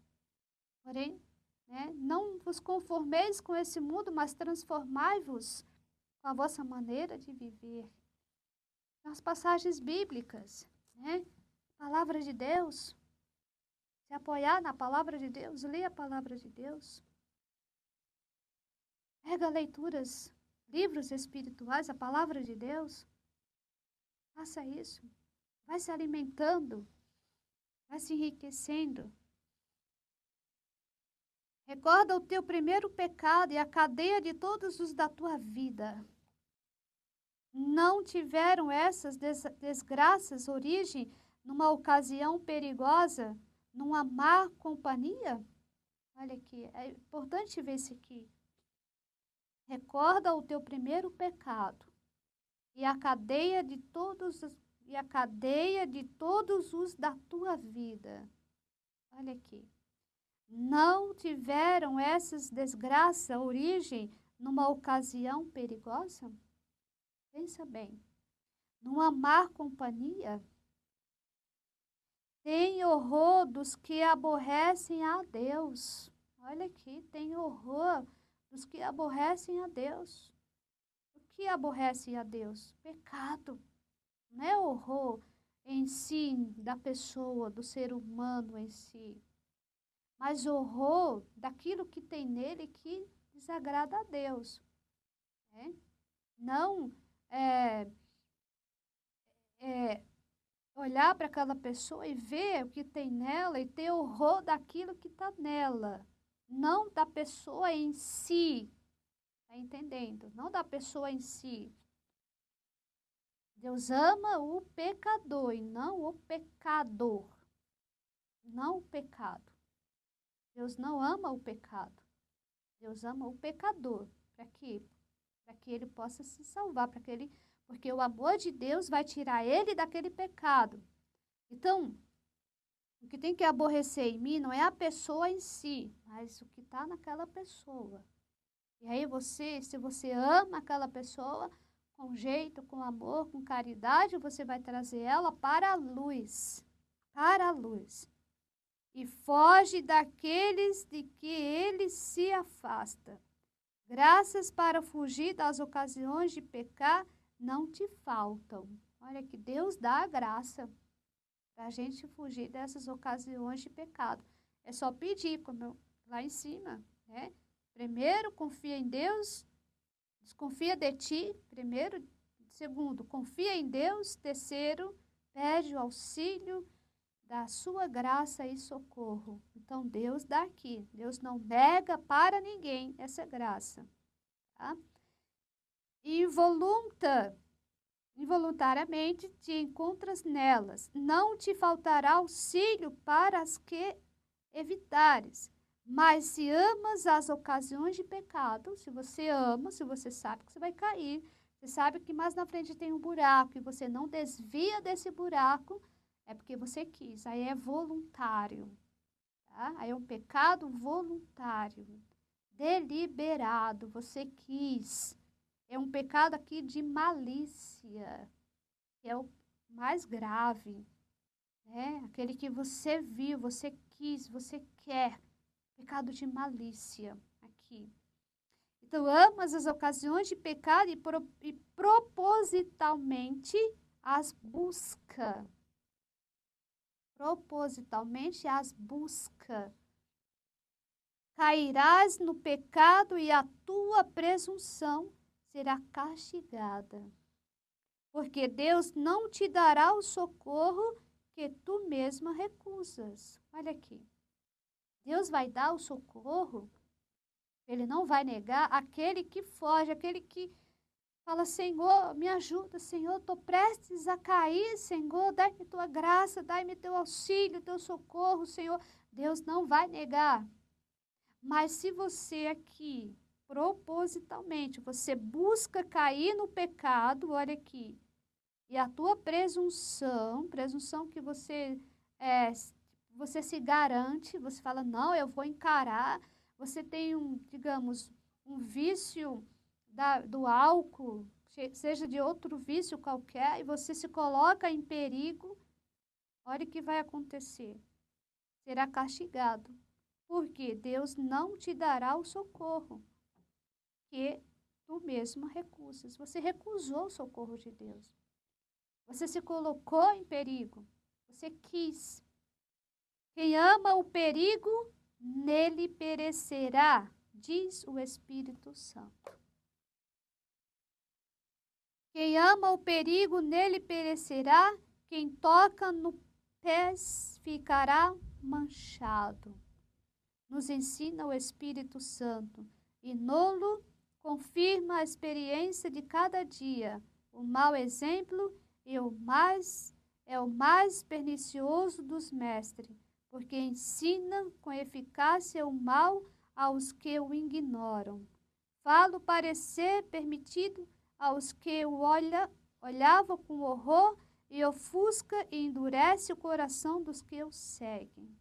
Porém, não vos conformeis com esse mundo, mas transformai-vos com a vossa maneira de viver. Nas passagens bíblicas, palavra de Deus. Se apoiar na palavra de Deus, lê a palavra de Deus. Pega leituras, livros espirituais, a palavra de Deus. Faça isso. Vai se alimentando, vai se enriquecendo. Recorda o teu primeiro pecado e a cadeia de todos os da tua vida. Não tiveram essas desgraças origem numa ocasião perigosa, numa má companhia? Olha aqui, é importante ver isso aqui. Recorda o teu primeiro pecado e a cadeia de todos os da tua vida. Olha aqui. Não tiveram essas desgraças origem numa ocasião perigosa? Pensa bem. Numa má companhia? Tem horror dos que aborrecem a Deus. Olha aqui, tem horror dos que aborrecem a Deus. O que aborrece a Deus? Pecado. Não é horror em si, da pessoa, do ser humano em si. Mas horror daquilo que tem nele que desagrada a Deus. Não olhar para aquela pessoa e ver o que tem nela e ter horror daquilo que está nela. Não da pessoa em si. Está entendendo? Não da pessoa em si. Deus ama o pecador e não o pecador. Não o pecado. Deus não ama o pecado. Deus ama o pecador. Para quê? Para que ele possa se salvar, porque o amor de Deus vai tirar ele daquele pecado. Então, o que tem que aborrecer em mim não é a pessoa em si, mas o que está naquela pessoa. E aí se você ama aquela pessoa, com jeito, com amor, com caridade, você vai trazer ela para a luz. Para a luz. E foge daqueles de que ele se afasta. Graças para fugir das ocasiões de pecar não te faltam. Olha que Deus dá a graça para a gente fugir dessas ocasiões de pecado. É só pedir, lá em cima, né? Primeiro, confia em Deus, desconfia de ti. Primeiro, segundo, confia em Deus. Terceiro, pede o auxílio da sua graça e socorro. Então, Deus dá aqui. Deus não nega para ninguém essa graça. Tá? Involuntariamente te encontras nelas. Não te faltará auxílio para as que evitares. Mas se amas as ocasiões de pecado, se você ama, se você sabe que você vai cair, você sabe que mais na frente tem um buraco e você não desvia desse buraco, é porque você quis. Aí é voluntário. Tá? Aí é um pecado voluntário, deliberado, você quis. É um pecado aqui de malícia, que é o mais grave, né? Aquele que você viu, você quis, você quer. Pecado de malícia aqui. Então, amas as ocasiões de pecado e propositalmente as busca. Propositalmente as busca. Cairás no pecado e a tua presunção será castigada. Porque Deus não te dará o socorro que tu mesma recusas. Olha aqui. Deus vai dar o socorro, ele não vai negar aquele que foge, aquele que fala, Senhor, me ajuda, Senhor, estou prestes a cair, Senhor, dai-me tua graça, dai-me teu auxílio, teu socorro, Senhor. Deus não vai negar. Mas se você aqui, propositalmente, você busca cair no pecado, olha aqui, e a tua presunção que você se garante, você fala, não, eu vou encarar. Você tem digamos, um vício do álcool, seja de outro vício qualquer, e você se coloca em perigo, olha o que vai acontecer. Será castigado, porque Deus não te dará o socorro que tu mesmo recusas. Você recusou o socorro de Deus. Você se colocou em perigo. Você quis. Quem ama o perigo, nele perecerá, diz o Espírito Santo. Quem ama o perigo, nele perecerá. Quem toca no pés ficará manchado. Nos ensina o Espírito Santo e nolo confirma a experiência de cada dia. O mau exemplo é o mais pernicioso dos mestres, porque ensina com eficácia o mal aos que o ignoram. Falo parecer permitido aos que o olhavam com horror e ofusca e endurece o coração dos que o seguem.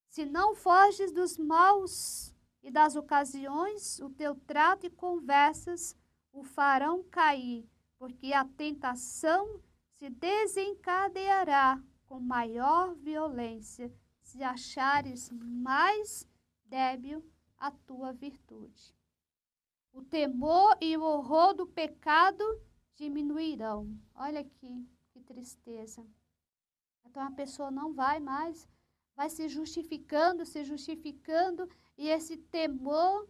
Se não foges dos maus e das ocasiões, o teu trato e conversas o farão cair, porque a tentação se desencadeará com maior violência, se achares mais débil a tua virtude. O temor e o horror do pecado diminuirão. Olha aqui, que tristeza. Então a pessoa não vai mais, vai se justificando, e esse temor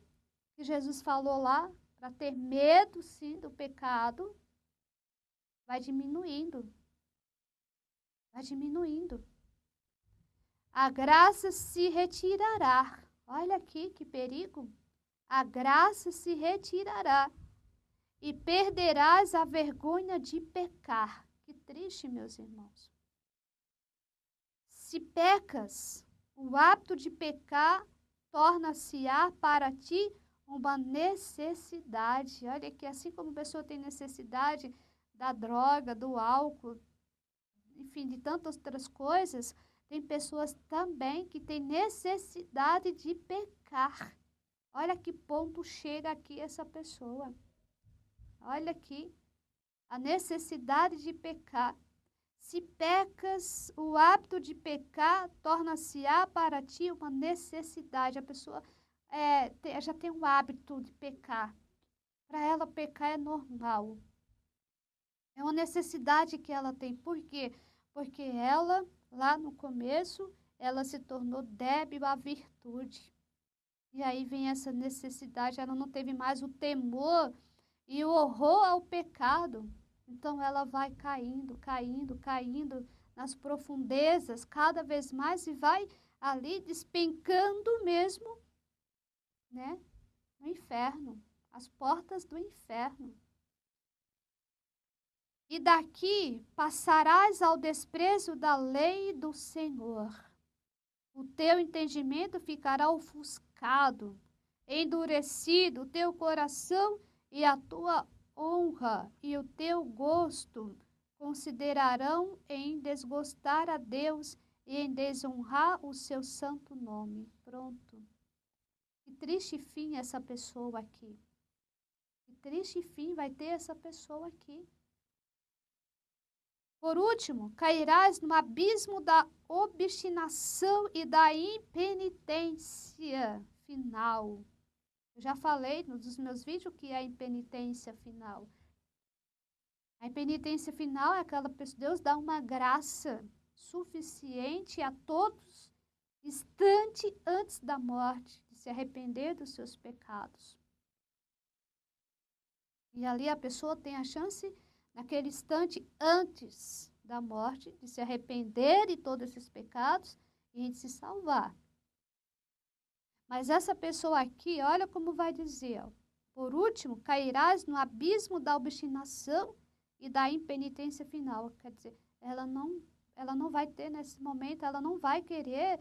que Jesus falou lá, para ter medo, sim, do pecado, vai diminuindo. Vai diminuindo. A graça se retirará. Olha aqui que perigo. A graça se retirará. e perderás a vergonha de pecar. Que triste, meus irmãos. Se pecas, o hábito de pecar torna-se-á para ti uma necessidade. Olha que assim como a pessoa tem necessidade da droga, do álcool, enfim, de tantas outras coisas, tem pessoas também que têm necessidade de pecar. Olha que ponto chega aqui essa pessoa. Olha aqui a necessidade de pecar. Se pecas, o hábito de pecar torna-se-á para ti uma necessidade. A pessoa já tem um hábito de pecar. Para ela, pecar é normal. É uma necessidade que ela tem. Por quê? Porque ela, lá no começo, ela se tornou débil à virtude. E aí vem essa necessidade, ela não teve mais o temor e o horror ao pecado. Então ela vai caindo, caindo, caindo nas profundezas cada vez mais e vai ali despencando mesmo, né, no inferno, as portas do inferno. E daqui passarás ao desprezo da lei do Senhor. O teu entendimento ficará ofuscado, endurecido o teu coração e a tua honra e o teu gosto considerarão em desgostar a Deus e em desonrar o seu santo nome. Pronto. Que triste fim essa pessoa aqui. Que triste fim vai ter essa pessoa aqui. Por último, cairás no abismo da obstinação e da impenitência final. Eu já falei nos meus vídeos que é a impenitência final. A impenitência final é aquela pessoa, Deus dá uma graça suficiente a todos, instante antes da morte, de se arrepender dos seus pecados. E ali a pessoa tem a chance, naquele instante antes da morte, de se arrepender de todos esses pecados e de se salvar. Mas essa pessoa aqui, olha como vai dizer, ó, por último, cairás no abismo da obstinação e da impenitência final. Quer dizer, ela não vai ter nesse momento, ela não vai querer,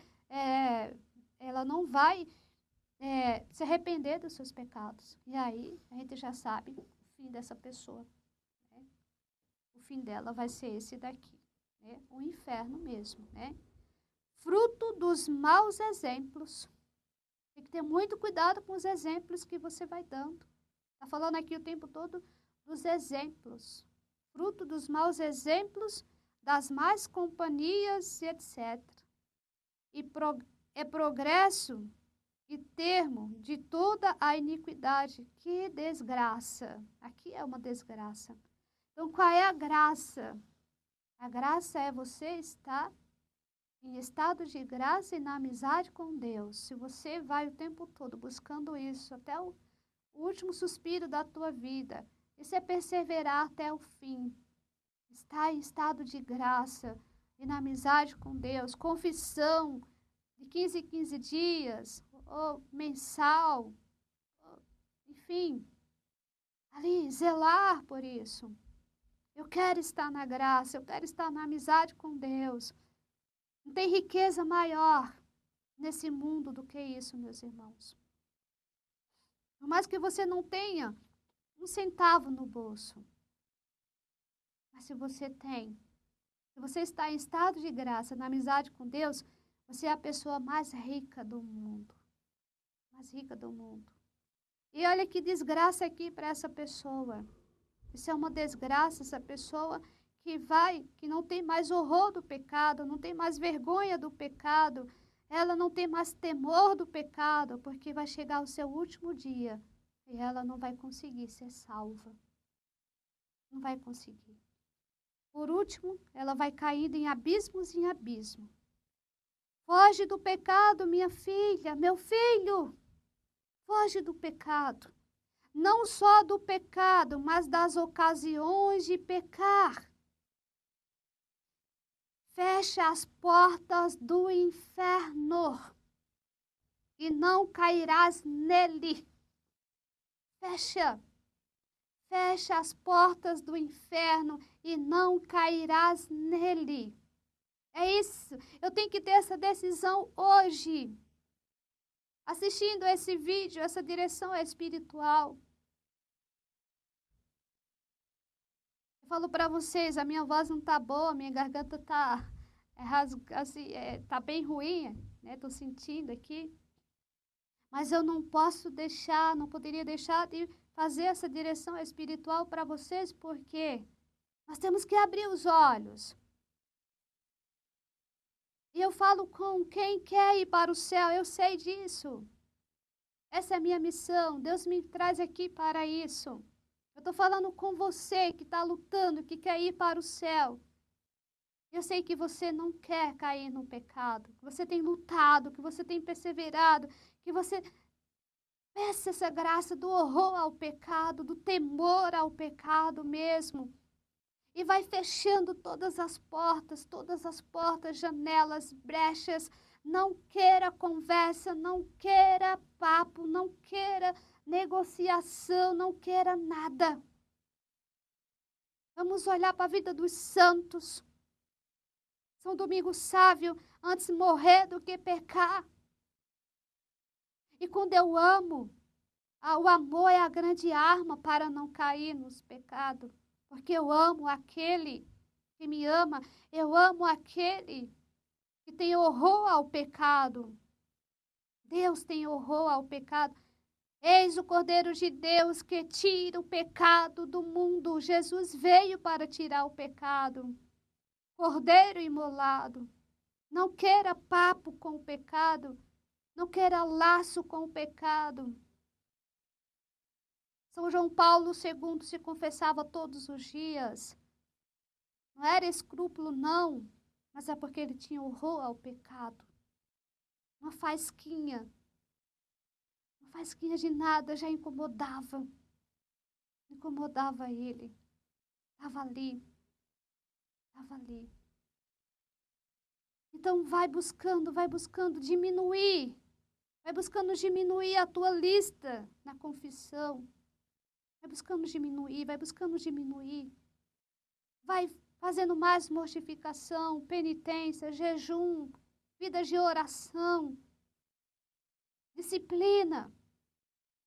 ela não vai se arrepender dos seus pecados. E aí, a gente já sabe o fim dessa pessoa. Né? O fim dela vai ser esse daqui, né? O inferno mesmo, né? Fruto dos maus exemplos. Tem que ter muito cuidado com os exemplos que você vai dando. Está falando aqui o tempo todo dos exemplos. Fruto dos maus exemplos, das más companhias, etc. E é progresso e termo de toda a iniquidade. Que desgraça. Aqui é uma desgraça. Então, qual é a graça? A graça é você estar em estado de graça e na amizade com Deus. Se você vai o tempo todo buscando isso até o último suspiro da tua vida, isso é perseverar até o fim. Estar em estado de graça e na amizade com Deus, confissão de 15 em 15 dias, ou mensal, enfim, ali zelar por isso. Eu quero estar na graça, eu quero estar na amizade com Deus. Não tem riqueza maior nesse mundo do que isso, meus irmãos. Por mais que você não tenha um centavo no bolso, mas se você tem, se você está em estado de graça, na amizade com Deus, você é a pessoa mais rica do mundo. Mais rica do mundo. E olha que desgraça aqui para essa pessoa. Isso é uma desgraça, essa pessoa que não tem mais horror do pecado, não tem mais vergonha do pecado, ela não tem mais temor do pecado, porque vai chegar o seu último dia e ela não vai conseguir ser salva. Não vai conseguir. Por último, ela vai caindo em abismos e em abismo. Foge do pecado, minha filha, meu filho. Foge do pecado. Não só do pecado, mas das ocasiões de pecar. Fecha as portas do inferno e não cairás nele. Fecha. Fecha as portas do inferno e não cairás nele. É isso. Eu tenho que ter essa decisão hoje. Assistindo esse vídeo, essa direção espiritual. Eu falo para vocês, a minha voz não tá boa, minha garganta tá tá bem ruim, né? Tô sentindo aqui. Mas eu não posso deixar, não poderia deixar de fazer essa direção espiritual para vocês, porque nós temos que abrir os olhos. E eu falo com quem quer ir para o céu, eu sei disso. Essa é a minha missão, Deus me traz aqui para isso. Eu estou falando com você que está lutando, que quer ir para o céu. Eu sei que você não quer cair no pecado, que você tem lutado, que você tem perseverado, que você peça essa graça do horror ao pecado, do temor ao pecado mesmo. E vai fechando todas as portas, janelas, brechas. Não queira conversa, não queira papo, não queira negociação, não queira nada. Vamos olhar para a vida dos santos. São Domingos Sávio, antes morrer do que pecar. E quando eu amo, o amor é a grande arma para não cair nos pecados. Porque eu amo aquele que me ama, eu amo aquele que tem horror ao pecado. Deus tem horror ao pecado. Eis o Cordeiro de Deus que tira o pecado do mundo. Jesus veio para tirar o pecado. Cordeiro imolado. Não queira papo com o pecado. Não queira laço com o pecado. São João Paulo II se confessava todos os dias. Não era escrúpulo, não, mas é porque ele tinha horror ao pecado. Uma faísquinha de nada já incomodava ele. Estava ali. Então vai buscando diminuir. Vai buscando diminuir a tua lista na confissão. Vai buscando diminuir. Vai fazendo mais mortificação, penitência, jejum, vida de oração, disciplina.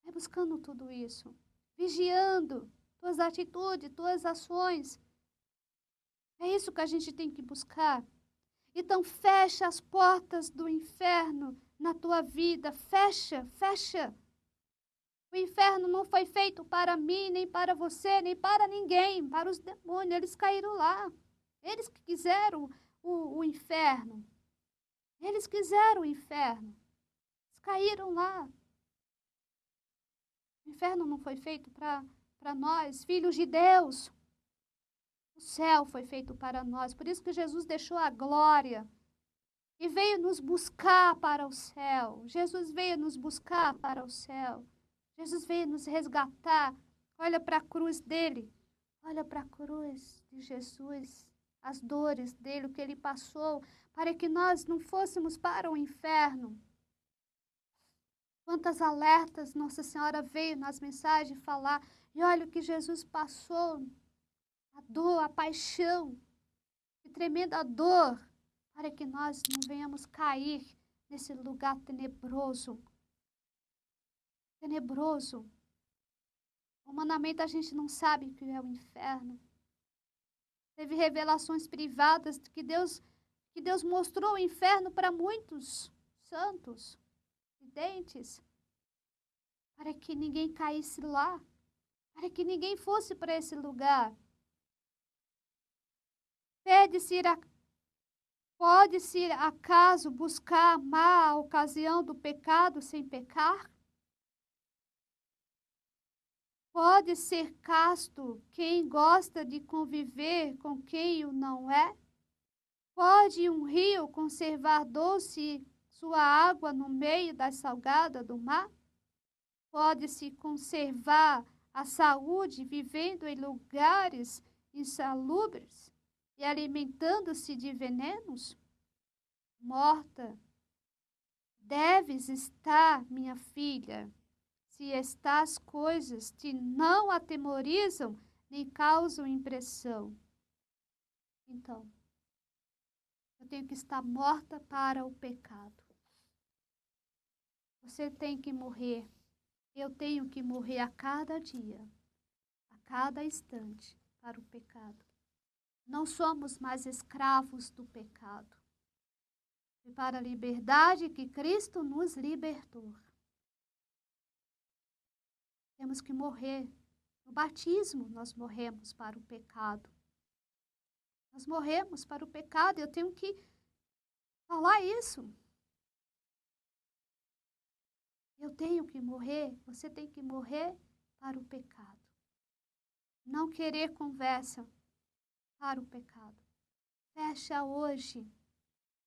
Vai buscando tudo isso. Vigiando tuas atitudes, tuas ações. É isso que a gente tem que buscar. Então fecha as portas do inferno na tua vida. Fecha. O inferno não foi feito para mim, nem para você, nem para ninguém, para os demônios. Eles caíram lá. Eles que quiseram o inferno. Eles quiseram o inferno. Eles caíram lá. O inferno não foi feito para nós, filhos de Deus. O céu foi feito para nós. Por isso que Jesus deixou a glória e veio nos buscar para o céu. Jesus veio nos buscar para o céu. Jesus veio nos resgatar. Olha para a cruz dele. Olha para a cruz de Jesus. As dores dele, o que ele passou, para que nós não fôssemos para o inferno. Quantas alertas Nossa Senhora veio nas mensagens falar. E olha o que Jesus passou. A dor, a paixão. Que tremenda dor. Para que nós não venhamos cair nesse lugar tenebroso. Tenebroso. Humanamente a gente não sabe o que é o inferno. Teve revelações privadas que Deus mostrou o inferno para muitos santos, videntes, para que ninguém caísse lá, para que ninguém fosse para esse lugar. Pode-se acaso buscar amar a ocasião do pecado sem pecar? Pode ser casto quem gosta de conviver com quem o não é? Pode um rio conservar doce sua água no meio da salgada do mar? Pode-se conservar a saúde vivendo em lugares insalubres e alimentando-se de venenos? Morta, deves estar, minha filha, se estas coisas te não atemorizam nem causam impressão. Então, eu tenho que estar morta para o pecado. Você tem que morrer. Eu tenho que morrer a cada dia, a cada instante, para o pecado. Não somos mais escravos do pecado. E para a liberdade que Cristo nos libertou. Temos que morrer. No batismo, nós morremos para o pecado. Nós morremos para o pecado. Eu tenho que falar isso. Eu tenho que morrer. Você tem que morrer para o pecado. Não querer conversa para o pecado. Fecha hoje.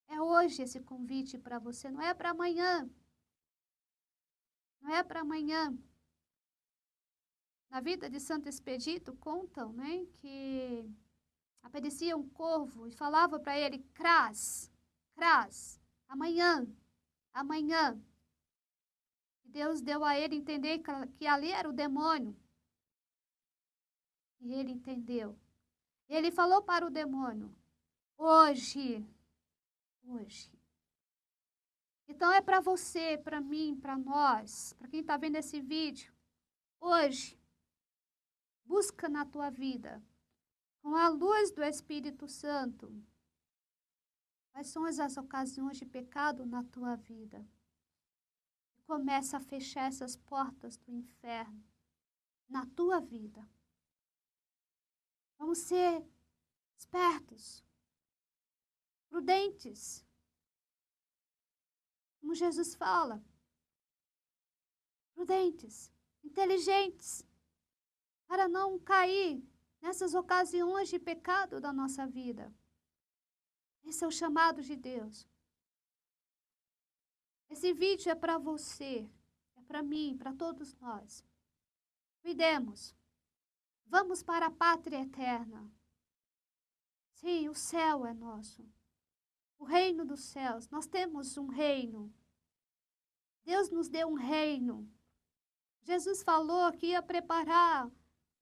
É hoje esse convite para você. Não é para amanhã. Não é para amanhã. Na vida de Santo Expedito, contam, né, que aparecia um corvo e falava para ele, crás, amanhã, amanhã. E Deus deu a ele entender que ali era o demônio. E ele entendeu. Ele falou para o demônio, hoje. Então é para você, para mim, para nós, para quem está vendo esse vídeo, hoje. Busca na tua vida, com a luz do Espírito Santo, quais são as ocasiões de pecado na tua vida. Começa a fechar essas portas do inferno na tua vida. Vamos ser espertos, prudentes, como Jesus fala. Prudentes, inteligentes, para não cair nessas ocasiões de pecado da nossa vida. Esse é o chamado de Deus. Esse vídeo é para você, é para mim, para todos nós. Cuidemos. Vamos para a pátria eterna. Sim, o céu é nosso. O reino dos céus. Nós temos um reino. Deus nos deu um reino. Jesus falou que ia preparar.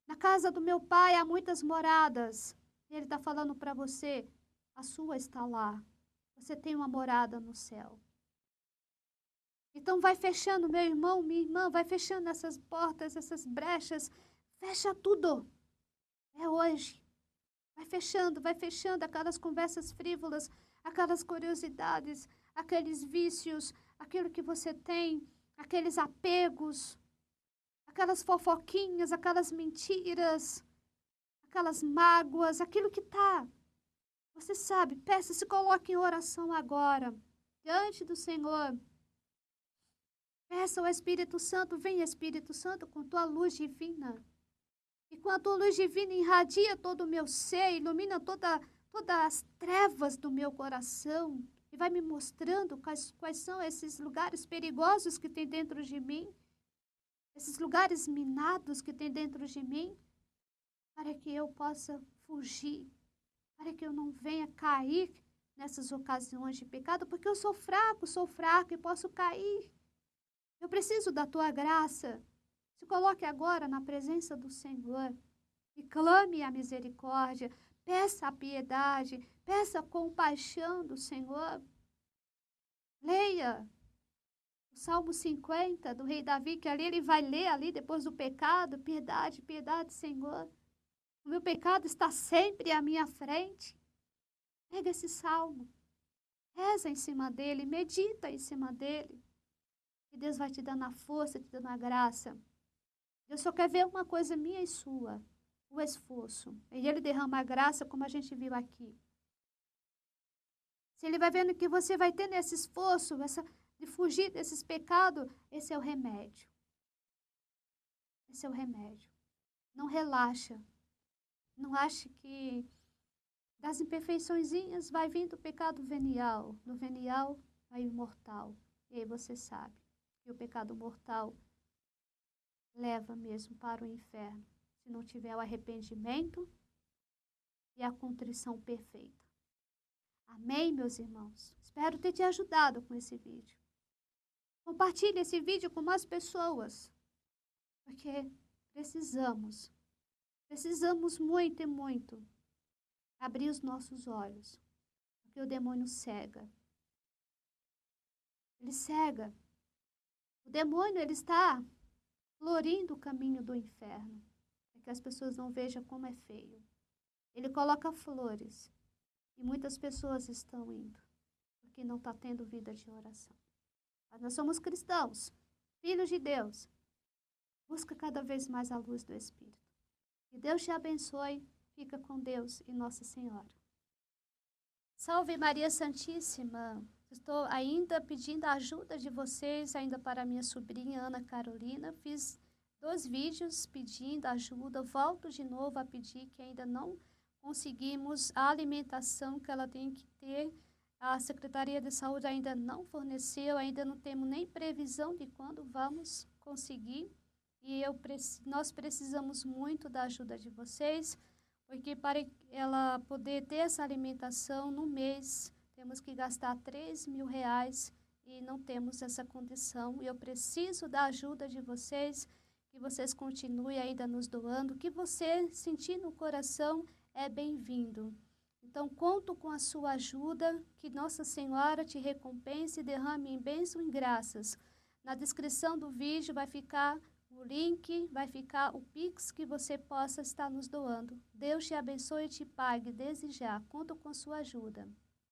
Na casa do meu pai há muitas moradas. Ele está falando para você, a sua está lá. Você tem uma morada no céu. Então vai fechando, meu irmão, minha irmã, vai fechando essas portas, essas brechas. Fecha tudo. É hoje. Vai fechando aquelas conversas frívolas, aquelas curiosidades, aqueles vícios, aquilo que você tem, aqueles apegos, aquelas fofoquinhas, aquelas mentiras, aquelas mágoas, aquilo que está. Você sabe, peça, se coloque em oração agora, diante do Senhor. Peça ao Espírito Santo, vem Espírito Santo com tua luz divina. E com a tua luz divina irradia todo o meu ser, ilumina todas as trevas do meu coração. E vai me mostrando quais são esses lugares perigosos que tem dentro de mim. Esses lugares minados que tem dentro de mim. Para que eu possa fugir. Para que eu não venha cair nessas ocasiões de pecado. Porque eu sou fraco e posso cair. Eu preciso da tua graça. Se coloque agora na presença do Senhor e clame a misericórdia, peça a piedade, peça a compaixão do Senhor. Leia o Salmo 50 do rei Davi, que ali ele vai ler ali depois do pecado, piedade, piedade, Senhor. O meu pecado está sempre à minha frente. Pega esse salmo, reza em cima dele, medita em cima dele. E Deus vai te dando a força, te dando a graça. Deus só quer ver uma coisa minha e sua, o esforço. E Ele derrama a graça, como a gente viu aqui. Se Ele vai vendo que você vai ter nesse esforço, de fugir desses pecados, esse é o remédio. Esse é o remédio. Não relaxa. Não ache que das imperfeiçõezinhas vai vindo o pecado venial. Do venial vai o mortal. E aí você sabe que o pecado mortal leva mesmo para o inferno, se não tiver o arrependimento e a contrição perfeita. Amém, meus irmãos? Espero ter te ajudado com esse vídeo. Compartilhe esse vídeo com mais pessoas. porque precisamos muito e muito abrir os nossos olhos, porque o demônio cega. Ele cega. O demônio, ele está florindo o caminho do inferno, para que as pessoas não vejam como é feio. Ele coloca flores e muitas pessoas estão indo, porque não está tendo vida de oração. Mas nós somos cristãos, filhos de Deus. Busca cada vez mais a luz do Espírito. Que Deus te abençoe. Fica com Deus e Nossa Senhora. Salve Maria Santíssima. Estou ainda pedindo a ajuda de vocês, ainda para minha sobrinha Ana Carolina. Fiz 2 vídeos pedindo ajuda. Volto de novo a pedir que ainda não conseguimos a alimentação que ela tem que ter. A Secretaria de Saúde ainda não forneceu, ainda não temos nem previsão de quando vamos conseguir. E nós precisamos muito da ajuda de vocês, porque para ela poder ter essa alimentação no mês, temos que gastar R$ 3.000 e não temos essa condição. E eu preciso da ajuda de vocês, que vocês continuem ainda nos doando, que você sentir no coração é bem-vindo. Então, conto com a sua ajuda, que Nossa Senhora te recompense e derrame em bênção e graças. Na descrição do vídeo vai ficar o link, vai ficar o Pix que você possa estar nos doando. Deus te abençoe e te pague desde já. Conto com sua ajuda.